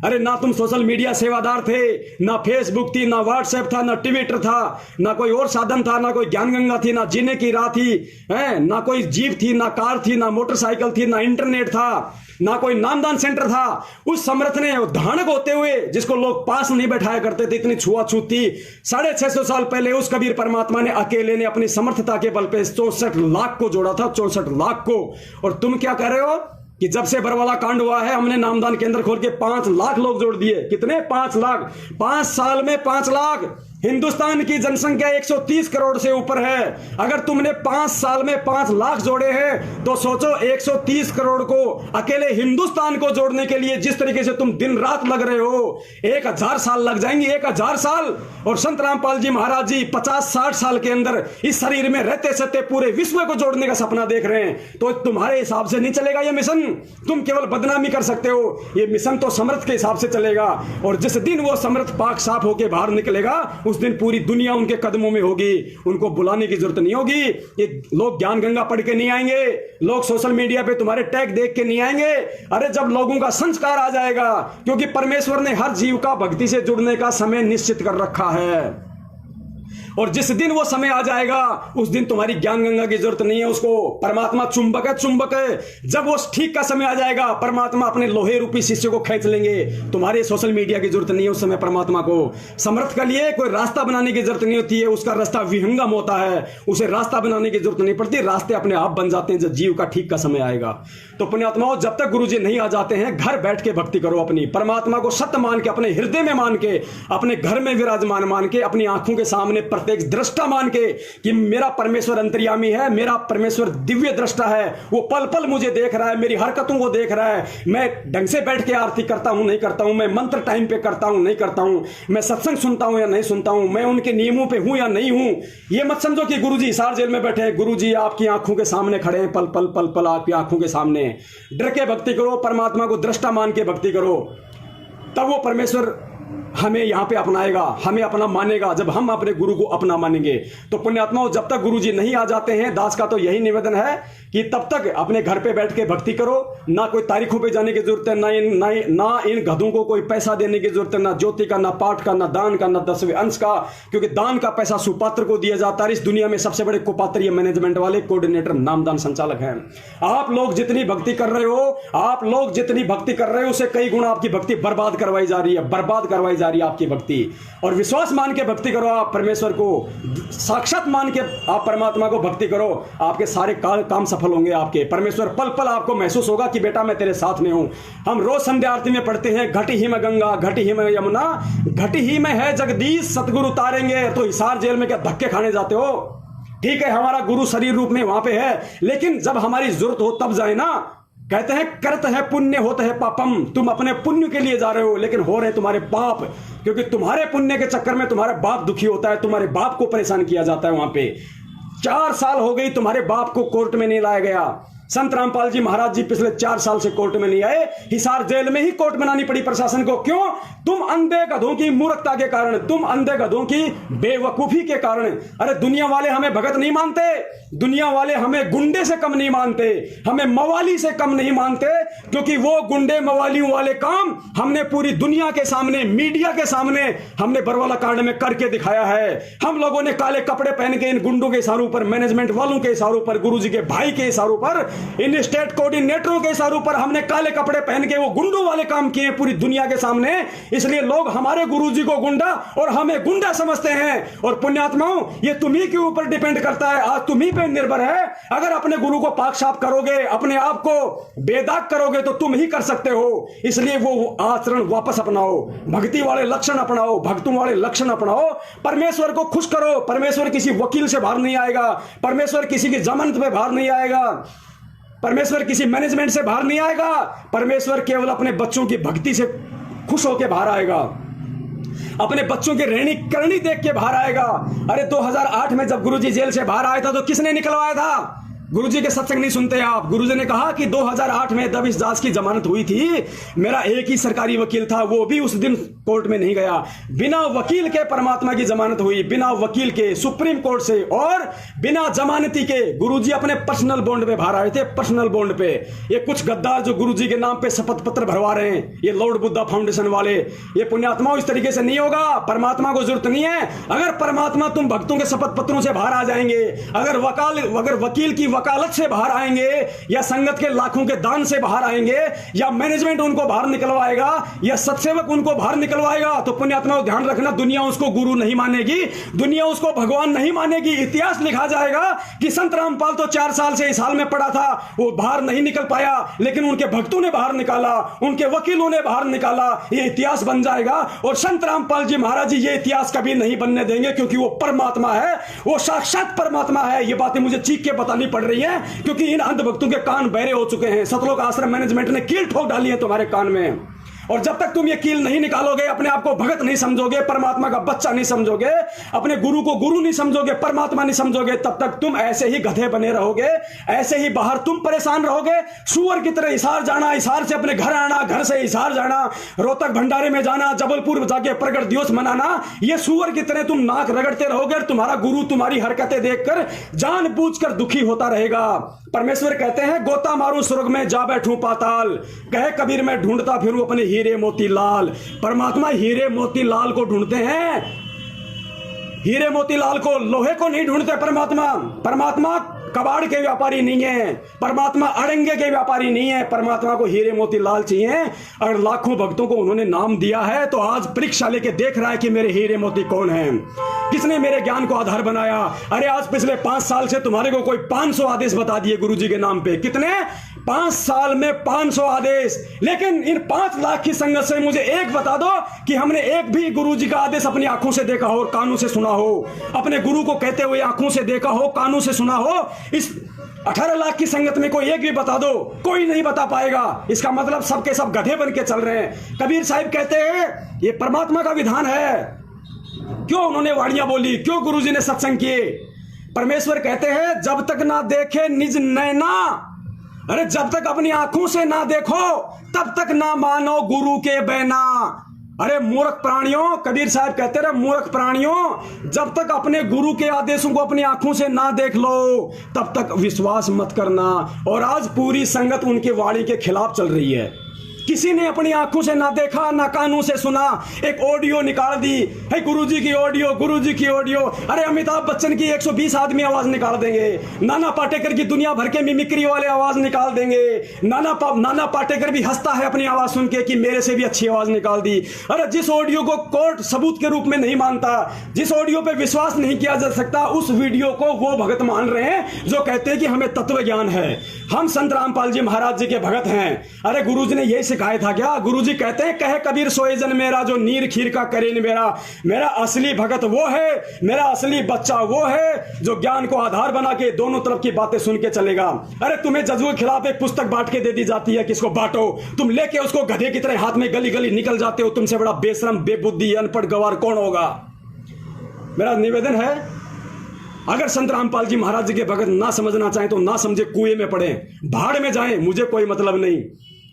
अरे ना तुम सोशल मीडिया सेवादार थे, ना फेसबुक थी, ना व्हाट्सएप था, ना ट्विटर था, ना कोई और साधन था, ना कोई ज्ञान गंगा थी, ना जीने की राह थी, ना कोई जीप थी, ना कार थी, ना मोटरसाइकिल थी, ना इंटरनेट था। ना कोई नामदान सेंटर था। उस समर्थ ने धानक होते हुए, जिसको लोग पास नहीं बैठाया करते थे, इतनी छुआछूत थी, 650 साल पहले उस कबीर परमात्मा ने अकेले ने अपनी समर्थता के बल पे 64 लाख को जोड़ा था, 64 लाख को। और तुम क्या कर रहे हो कि जब से बरवाला कांड हुआ है हमने नामदान केंद्र खोल के 5 लाख लोग जोड़ दिए। कितने? 5 लाख। 5 साल में 5 लाख। हिंदुस्तान की जनसंख्या 130 करोड़ से ऊपर है। अगर तुमने 5 साल में 5 लाख जोड़े हैं तो सोचो 130 करोड़ को अकेले हिंदुस्तान को जोड़ने के लिए जिस तरीके से तुम दिन रात लग रहे हो, 1000 साल लग जाएंगे, 1000 साल। और संत रामपाल जी महाराज जी 50-60 साल के अंदर इस शरीर में रहते सहते पूरे विश्व को जोड़ने का सपना देख रहे हैं। तो तुम्हारे हिसाब से नहीं चलेगा ये मिशन, तुम केवल बदनामी कर सकते हो। ये मिशन तो समर्थ के हिसाब से चलेगा। और जिस दिन वो समर्थ पाक साफ होकर बाहर निकलेगा उस दिन पूरी दुनिया उनके कदमों में होगी। उनको बुलाने की जरूरत नहीं होगी। ये लोग ज्ञान गंगा पढ़ के नहीं आएंगे, लोग सोशल मीडिया पे तुम्हारे टैग देख के नहीं आएंगे। अरे जब लोगों का संस्कार आ जाएगा, क्योंकि परमेश्वर ने हर जीव का भक्ति से जुड़ने का समय निश्चित कर रखा है। और जिस दिन वो समय आ जाएगा उस दिन तुम्हारी ज्ञान गंगा की जरूरत नहीं है उसको। परमात्मा चुंबक है, चुंबक है। जब वो ठीक का समय आ जाएगा परमात्मा अपने लोहे रूपी शिष्य को खींच लेंगे। तुम्हारे सोशल मीडिया की जरूरत नहीं है उस समय परमात्मा को। समर्थ के लिए कोई रास्ता बनाने की जरूरत नहीं होती है, उसका रास्ता विहंगम होता है, उसे रास्ता बनाने की जरूरत नहीं पड़ती। रास्ते अपने आप बन जाते हैं जब जीव का ठीक का समय आएगा। तो पुण्यात्माओं, जब तक गुरुजी नहीं आ जाते हैं घर बैठ के भक्ति करो। अपनी परमात्मा को सत्य मान के, अपने हृदय में मान के, अपने घर में विराजमान मान के, अपनी आंखों के सामने प्रत्येक दृष्टा मान के कि मेरा परमेश्वर अंतर्यामी है, मेरा परमेश्वर दिव्य दृष्टा है, वो पल पल मुझे देख रहा है, मेरी हरकतों को देख रहा है। मैं ढंग से बैठ के आरती करता हूं नहीं करता हूं, मैं मंत्र टाइम पे करता हूं नहीं करता हूं, मैं सत्संग सुनता हूं या नहीं सुनता हूं, मैं उनके नियमों पे हूं या नहीं हूं। ये मत समझो कि गुरुजी हिसार जेल में बैठे हैं, गुरुजी आपकी आंखों के सामने खड़े हैं, पल पल पल पल आपकी आंखों के सामने। डर के भक्ति करो, परमात्मा को दृष्टा मान के भक्ति करो, तब वो परमेश्वर हमें यहां पे अपनाएगा, हमें अपना मानेगा। जब हम अपने गुरु को अपना मानेंगे तो पुण्यात्माओं, जब तक गुरुजी नहीं आ जाते हैं, दास का तो यही निवेदन है कि तब तक अपने घर पे बैठ के भक्ति करो। ना कोई तारीखों पे जाने की जरूरत है, ना इन गधों को कोई पैसा देने की जरूरत है, ना ज्योति का, ना पाठ का, ना दान का, ना 10वें अंश का, क्योंकि दान का पैसा सुपात्र को दिया जाता है। इस दुनिया में सबसे बड़े कुपात्र ये मैनेजमेंट वाले कोऑर्डिनेटर नामदान संचालक हैं। आप लोग जितनी भक्ति कर रहे हो, आप लोग जितनी भक्ति कर रहे हो उससे कई गुना आपकी भक्ति बर्बाद करवाई जा रही है, बर्बाद करवाई जा रही है आपकी भक्ति। और विश्वास मान के भक्ति करो, आप परमेश्वर को साक्षात मान के आप परमात्मा को भक्ति करो, आपके सारे काम सफल होंगे आपके। परमेश्वर पल पल आपको महसूस होगा कि बेटा मैं तेरे साथ में हूं। हम रोज संध्या आरती में पढ़ते हैं, घटी ही में गंगा, घटी ही में यमुना, घटी ही में है जगदीश, सतगुरु उतारेंगे। तो हिसार जेल में क्या धक्के खाने जाते हो? ठीक है, हमारा गुरु शरीर रूप में वहां पे है, लेकिन जब हमारी जरूरत हो तब जाए ना। कहते हैं करत है पुण्य होता है पापम। तुम अपने पुण्य के लिए जा रहे हो लेकिन हो रहे तुम्हारे पाप, क्योंकि तुम्हारे पुण्य के चक्कर में तुम्हारा बाप दुखी होता है, तुम्हारे बाप को परेशान किया जाता है। वहां पे 4 साल हो गई तुम्हारे बाप को कोर्ट में नहीं लाया गया। संत रामपाल जी महाराज जी पिछले 4 साल से कोर्ट में नहीं आए। हिसार जेल में ही कोर्ट बनानी पड़ी प्रशासन को। क्यों? तुम अंधे गधों की मूर्खता के कारण, तुम अंधे गधों की बेवकूफी के कारण। अरे दुनिया वाले हमें भगत नहीं मानते, दुनिया वाले हमें गुंडे से कम नहीं मानते, हमें मवाली से कम नहीं मानते, क्योंकि वो गुंडे मवालियों वाले काम हमने पूरी दुनिया के सामने, मीडिया के सामने हमने बरवाला कांड में करके दिखाया है। हम लोगों ने काले कपड़े पहन के इन गुंडों के इशारों पर, मैनेजमेंट वालों के इशारों पर, गुरुजी के भाई के इशारों पर, इन स्टेट कोऑर्डिनेटरों के इशारों पर हमने काले कपड़े पहन के वो गुंडों वाले काम किए पूरी दुनिया के सामने। इसलिए लोग हमारे गुरुजी को गुंडा और हमें गुंडा समझते हैं। और पुण्यात्माओं, ये तुम्ही के ऊपर डिपेंड करता है, आज तुम्ही पे निर्भर है। अगर अपने गुरु को पाक साफ करोगे, अपने आप को बेदाग करोगे तो तुम ही कर सकते हो। इसलिए वो आचरण वापस अपनाओ, भक्ति वाले लक्षण अपनाओ, भक्तों वाले लक्षण अपनाओ, परमेश्वर को खुश करो। परमेश्वर किसी वकील से बाहर नहीं आएगा, परमेश्वर किसी की जमानत पे बाहर नहीं आएगा, परमेश्वर किसी मैनेजमेंट से बाहर नहीं आएगा। परमेश्वर केवल अपने बच्चों की भक्ति से खुश होकर बाहर आएगा, अपने बच्चों की रहनी करनी देख के बाहर आएगा। अरे 2008 में जब गुरुजी जेल से बाहर आया था तो किसने निकलवाया था? गुरुजी के सत्संग नहीं सुनते आप। गुरुजी ने कहा कि 2008 में जब इस दास की जमानत हुई थी, मेरा एक ही सरकारी वकील था, वो भी उस दिन कोर्ट में नहीं गया। बिना वकील के परमात्मा की जमानत हुई, बिना वकील के सुप्रीम कोर्ट से, और बिना जमानती के गुरुजी अपने पर्सनल बॉन्ड पे बाहर आए थे, पर्सनल बॉन्ड पे। ये कुछ गद्दार जो गुरुजी के नाम पे शपथ पत्र भरवा रहे हैं, ये लॉर्ड बुद्धा फाउंडेशन वाले, ये पुण्यात्माओं इस तरीके से नहीं होगा। परमात्मा को जरूरत नहीं है। अगर परमात्मा तुम भक्तों के शपथ पत्रों से बाहर आ जाएंगे, अगर वकील की वकालत से बाहर आएंगे, या संगत के लाखों के दान से बाहर आएंगे, या मैनेजमेंट उनको बाहर निकलवाएगा, या सत्सेवक उनको बाहर निकलवाएगा, तो पुण्यात्माओं ध्यान रखना, दुनिया उसको गुरु नहीं मानेगी, दुनिया उसको भगवान नहीं मानेगी। इतिहास लिखा जाएगा कि संत रामपाल तो 4 साल से इस हाल में पड़ा था, वो बाहर नहीं निकल पाया, लेकिन उनके भक्तों ने बाहर निकाला, उनके वकीलों ने बाहर निकाला। ये इतिहास बन जाएगा। और संत रामपाल जी महाराज जी ये इतिहास कभी नहीं बनने देंगे, क्योंकि वो परमात्मा है, वो साक्षात परमात्मा है। ये बातें मुझे चीख के बतानी पड़ रही है, क्योंकि इन अंधभक्तों के कान बहरे हो चुके हैं। सतलोक आश्रम मैनेजमेंट ने कील ठोक डाली है तुम्हारे कान में। और जब तक तुम ये कील नहीं निकालोगे, अपने आप को भगत नहीं समझोगे, परमात्मा का बच्चा नहीं समझोगे, अपने गुरु को गुरु नहीं समझोगे, परमात्मा नहीं समझोगे, तब तक तुम ऐसे ही गधे बने रहोगे, ऐसे ही बाहर तुम परेशान रहोगे। सूअर की तरह हिसार जाना, हिसार से अपने घर आना, घर से हिसार जाना, रोहतक भंडारे में जाना, जबलपुर जाके प्रगट दिवस मनाना, ये सूअर की तरह तुम नाक रगड़ते रहोगे। और तुम्हारा गुरु तुम्हारी हरकतें देखकर जानबूझकर दुखी होता रहेगा। परमेश्वर कहते हैं, गोता मारूं स्वर्ग में जा बैठूं पाताल, कहे कबीर मैं ढूंढता फिरूं अपने हीरे मोती लाल। परमात्मा हीरे मोती लाल को ढूंढते हैं, हीरे मोती लाल को, लोहे को नहीं ढूंढते। परमात्मा कबाड़ के व्यापारी नहीं है, परमात्मा अड़ंगे के व्यापारी नहीं है। परमात्मा को हीरे मोती लाल चाहिए। और लाखों भक्तों को उन्होंने नाम दिया है, तो आज परीक्षा लेके देख रहा है कि मेरे हीरे मोती कौन हैं, किसने मेरे ज्ञान को आधार बनाया। अरे आज पिछले 5 साल से तुम्हारे को कोई 500 आदेश बता दिए गुरु जी के नाम पे। कितने? 5 साल में 500 आदेश। लेकिन इन 5 लाख की संगत से मुझे एक बता दो कि हमने एक भी गुरु जी का आदेश अपनी आंखों से देखा हो और कानों से सुना हो, अपने गुरु को कहते हुए आंखों से देखा हो, कानों से सुना हो। इस 18 लाख की संगत में कोई एक भी बता दो, कोई नहीं बता पाएगा। इसका मतलब सबके सब गधे बन के चल रहे हैं। कबीर साहिब कहते हैं ये परमात्मा का विधान है। क्यों उन्होंने वाणियां बोली, क्यों गुरुजी ने सत्संग किए? परमेश्वर कहते हैं, जब तक ना देखे निज नैना, अरे जब तक अपनी आंखों से ना देखो तब तक ना मानो गुरु के बैना। अरे मूर्ख प्राणियों, कबीर साहब कहते रहे, मूर्ख प्राणियों, जब तक अपने गुरु के आदेशों को अपनी आंखों से ना देख लो तब तक विश्वास मत करना। और आज पूरी संगत उनके वाणी के खिलाफ चल रही है। किसी ने अपनी आंखों से ना देखा, ना कानों से सुना, एक ऑडियो निकाल दी है गुरुजी की ऑडियो, गुरुजी की ऑडियो। अरे अमिताभ बच्चन की 120 आदमी आवाज निकाल देंगे, नाना पाटेकर की दुनिया भर के मिमिक्री वाले आवाज निकाल देंगे। नाना पाटेकर भी हंसता है अपनी आवाज सुन के कि मेरे से भी अच्छी आवाज निकाल दी। अरे जिस ऑडियो को कोर्ट सबूत के रूप में नहीं मानता, जिस ऑडियो पे विश्वास नहीं किया जा सकता, उस वीडियो को वो भगत मान रहे हैं जो कहते हैं कि हमें तत्व ज्ञान है, हम संत रामपाल जी महाराज जी के भगत हैं। अरे गुरुजी ने यही सिखाया था क्या? गुरुजी कहते हैं, कहे कबीर सोए जन मेरा जो नीर खीर का करे न मेरा। मेरा असली भगत वो है, मेरा असली बच्चा वो है जो ज्ञान को आधार बना के दोनों तरफ की बातें सुन के चलेगा। अरे तुम्हें जज्बों के खिलाफ एक पुस्तक बांट के दे दी जाती है, किसको बांटो, तुम लेके उसको गधे की तरह हाथ में गली गली निकल जाते हो। तुमसे बड़ा बेशरम, बेबुद्धि, अनपढ़ गवार कौन होगा? मेरा निवेदन है, अगर संत रामपाल जी महाराज जी के भगत ना समझना चाहें तो ना समझे, कुएं में पड़े, भाड़ में जाएं, मुझे कोई मतलब नहीं।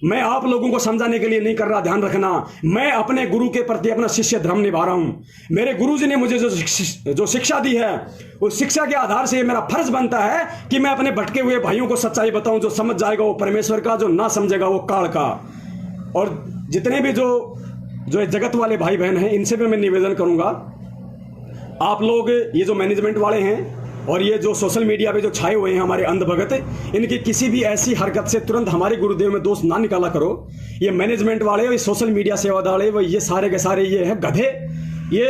मैं आप लोगों को समझाने के लिए नहीं कर रहा, ध्यान रखना। मैं अपने गुरु के प्रति अपना शिष्य धर्म निभा रहा हूं। मेरे गुरुजी ने मुझे जो शिक्षा दी है, उस शिक्षा के आधार से मेरा फर्ज बनता है कि मैं अपने भटके हुए भाइयों को सच्चाई बताऊं। जो समझ जाएगा वो परमेश्वर का, जो ना समझेगा वो काल का। और जितने भी जो जगत वाले भाई बहन हैं, इनसे भी मैं निवेदन करूंगा, आप लोग ये जो मैनेजमेंट वाले हैं और ये जो सोशल मीडिया पे जो छाए हुए हैं हमारे अंधभगत, इनकी किसी भी ऐसी हरकत से तुरंत हमारे गुरुदेव में दोष ना निकाला करो। ये मैनेजमेंट वाले, ये सोशल मीडिया सेवा वाले, वो ये सारे के सारे ये हैं गधे। ये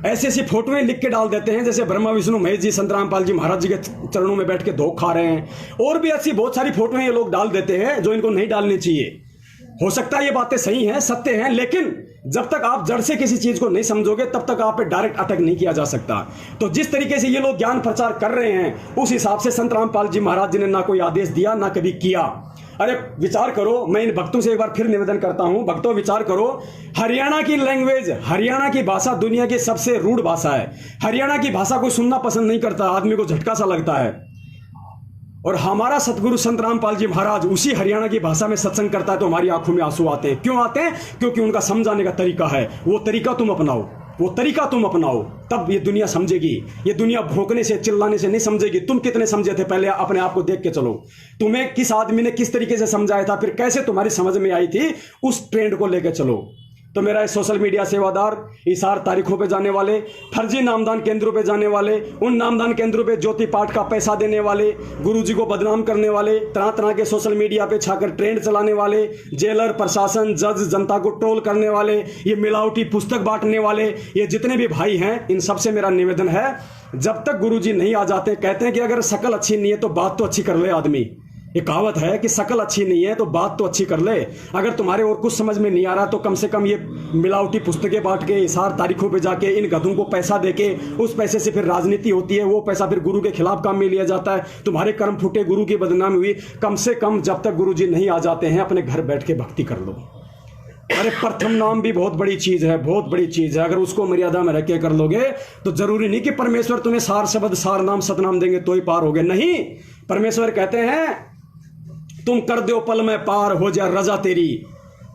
ऐसी ऐसी फोटोएं लिख के डाल देते हैं जैसे ब्रह्मा विष्णु महेश जी संत रामपाल जी महाराज जी के चरणों में बैठ के धोख खा रहे हैं। और भी ऐसी बहुत सारी फोटोएं ये लोग डाल देते हैं जो इनको नहीं डालनी चाहिए। हो सकता है ये बातें सही हैं, सत्य हैं, लेकिन जब तक आप जड़ से किसी चीज को नहीं समझोगे तब तक आप पे डायरेक्ट अटैक नहीं किया जा सकता। तो जिस तरीके से ये लोग ज्ञान प्रचार कर रहे हैं, उस हिसाब से संत रामपाल जी महाराज जी ने ना कोई आदेश दिया, ना कभी किया। अरे विचार करो, मैं इन भक्तों से एक बार फिर निवेदन करता हूं, भक्तों विचार करो, हरियाणा की लैंग्वेज, हरियाणा की भाषा दुनिया की सबसे रूढ़ भाषा है। हरियाणा की भाषा कोई सुनना पसंद नहीं करता, आदमी को झटका सा लगता है। और हमारा सतगुरु संत रामपाल जी महाराज उसी हरियाणा की भाषा में सत्संग करता है तो हमारी आंखों में आंसू आते हैं। क्यों आते हैं? क्योंकि उनका समझाने का तरीका है। वो तरीका तुम अपनाओ, वो तरीका तुम अपनाओ, तब ये दुनिया समझेगी। ये दुनिया भौंकने से, चिल्लाने से नहीं समझेगी। तुम कितने समझे थे पहले अपने आप को देख के चलो। तुम्हें किस आदमी ने किस तरीके से समझाया था, फिर कैसे तुम्हारी समझ में आई थी, उस ट्रेंड को लेकर चलो। तो मेरा इस सोशल मीडिया सेवादार इशार तारीखों पे जाने वाले, फर्जी नामदान केंद्रों पे जाने वाले, उन नामदान केंद्रों पे ज्योति पाठ का पैसा देने वाले, गुरुजी को बदनाम करने वाले, तरह तरह के सोशल मीडिया पे छाकर ट्रेंड चलाने वाले, जेलर, प्रशासन, जज, जनता को ट्रोल करने वाले, ये मिलावटी पुस्तक बांटने वाले, ये जितने भी भाई हैं, इन सबसे मेरा निवेदन है, जब तक गुरुजी नहीं आ जाते, कहते हैं कि अगर शकल अच्छी नहीं है तो बात तो अच्छी कर ले आदमी। ये कहावत है कि शकल अच्छी नहीं है तो बात तो अच्छी कर ले। अगर तुम्हारे और कुछ समझ में नहीं आ रहा तो कम से कम ये मिलावटी पुस्तकें बांट के, इशार तारीखों पे जाके, इन गधों को पैसा देके, उस पैसे से फिर राजनीति होती है, वो पैसा फिर गुरु के खिलाफ काम में लिया जाता है, तुम्हारे कर्म फूटे, गुरु की बदनामी हुई। कम से कम जब तक गुरुजी नहीं आ जाते हैं, अपने घर बैठ के भक्ति कर लो। अरे प्रथम नाम भी बहुत बड़ी चीज है, बहुत बड़ी चीज है। अगर उसको मर्यादा में रख के कर लोगे तो जरूरी नहीं कि परमेश्वर तुम्हें सार शब्द, सार नाम, सतनाम देंगे तो ही पार होगे। नहीं, परमेश्वर कहते हैं तुम कर दो पल में पार हो जा रजा तेरी,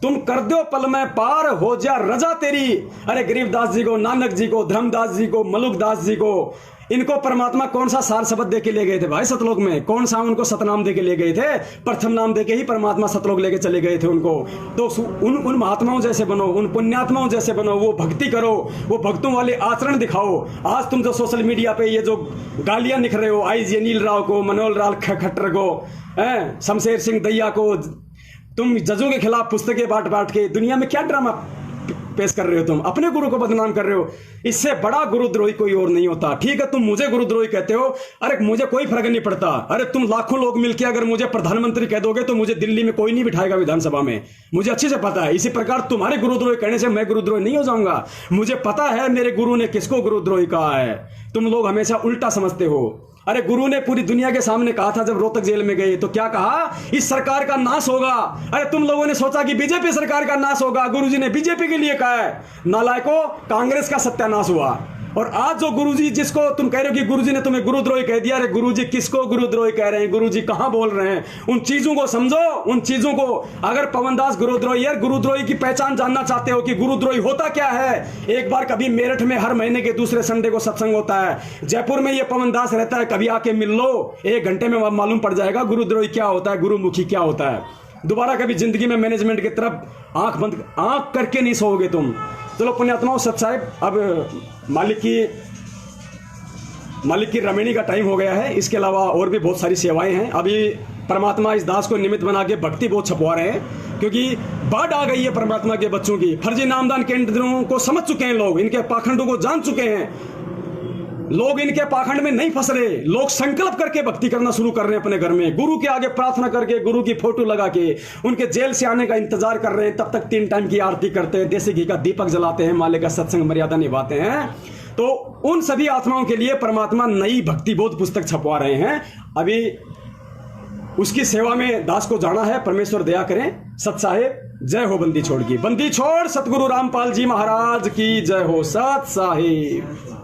तुम कर दो पल में पार हो जा रजा तेरी। अरे गरीबदास जी को, नानक जी को, धर्मदास जी को, मलुकदास जी को, इनको परमात्मा कौन सा सार शब्द दे के ले गए थे भाई सतलोक में? कौन सा उनको सतनाम दे के ले गए थे? प्रथम नाम दे के ही परमात्मा सतलोक लेके चले गए थे उनको। तो उन महात्माओं जैसे बनो, उन पुण्यात्माओं जैसे बनो, वो भक्ति करो, वो भक्तों वाले आचरण दिखाओ। आज तुम जो सोशल मीडिया पे ये जो गालियां निख रहे हो, आई अनिल राव को, मनोहर लाल खट्टर को, शमशेर सिंह दैया को, तुम जजों के खिलाफ पुस्तकें बांट बांट के दुनिया में क्या ड्रामा पेश कर रहे हो? तुम अपने गुरु को बदनाम कर रहे हो। इससे बड़ा गुरुद्रोही कोई और नहीं होता। ठीक है, तुम मुझे गुरुद्रोही कहते हो, अरे मुझे कोई फर्क नहीं पड़ता। अरे तुम लाखों लोग मिलकर अगर मुझे प्रधानमंत्री कह दोगे तो मुझे दिल्ली में कोई नहीं बिठाएगा विधानसभा में, मुझे अच्छे से पता है। इसी प्रकार तुम्हारे गुरुद्रोही कहने से मैं गुरुद्रोही नहीं हो जाऊंगा। मुझे पता है मेरे गुरु ने किसको गुरुद्रोही कहा है। तुम लोग हमेशा उल्टा समझते हो। अरे गुरु ने पूरी दुनिया के सामने कहा था जब रोहतक जेल में गए, तो क्या कहा? इस सरकार का नाश होगा। अरे तुम लोगों ने सोचा कि बीजेपी सरकार का नाश होगा, गुरुजी ने बीजेपी के लिए कहा है। नालायकों, कांग्रेस का सत्यानाश हुआ। और आज जो गुरुजी, जिसको तुम कह रहे हो कि गुरुजी ने तुम्हें गुरुद्रोही कह दिया, अरे गुरुजी किसको गुरुद्रोही कह रहे हैं? गुरुजी कहां बोल रहे हैं? उन चीजों को समझो, उन चीजों को। अगर पवनदास गुरुद्रोही है, गुरुद्रोही की पहचान जानना चाहते हो कि गुरुद्रोही होता क्या है, एक बार कभी मेरठ में हर महीने के दूसरे संडे को सत्संग होता है, जयपुर में ये पवनदास रहता है, कभी आके मिल लो, 1 घंटे में मालूम पड़ जाएगा गुरुद्रोही क्या होता है, गुरुमुखी क्या होता है। दोबारा कभी जिंदगी में मैनेजमेंट की तरफ आंख करके नहीं सोओगे तुम। चलो पुण्यात्माओं, सत साहेब, अब मालिक की रमणी का टाइम हो गया है। इसके अलावा और भी बहुत सारी सेवाएं हैं। अभी परमात्मा इस दास को निमित्त बना के भक्ति बहुत छपवा रहे हैं, क्योंकि बाढ़ आ गई है परमात्मा के बच्चों की। फर्जी नामदान केंद्रों को समझ चुके हैं लोग, इनके पाखंडों को जान चुके हैं लोग, इनके पाखंड में नहीं फंस रहे। लोग संकल्प करके भक्ति करना शुरू कर रहे हैं अपने घर में, गुरु के आगे प्रार्थना करके, गुरु की फोटो लगा के, उनके जेल से आने का इंतजार कर रहे हैं। तब तक 3 टाइम की आरती करते हैं, देसी घी का दीपक जलाते हैं, माले का सत्संग मर्यादा निभाते हैं। तो उन सभी आत्माओं के लिए परमात्मा नई भक्ति बोध पुस्तक छपवा रहे हैं। अभी उसकी सेवा में दास को जाना है। परमेश्वर दया करें। सत साहेब, जय हो बंदी छोड़ की। बंदी छोड़ सतगुरु रामपाल जी महाराज की जय हो। सत साहेब।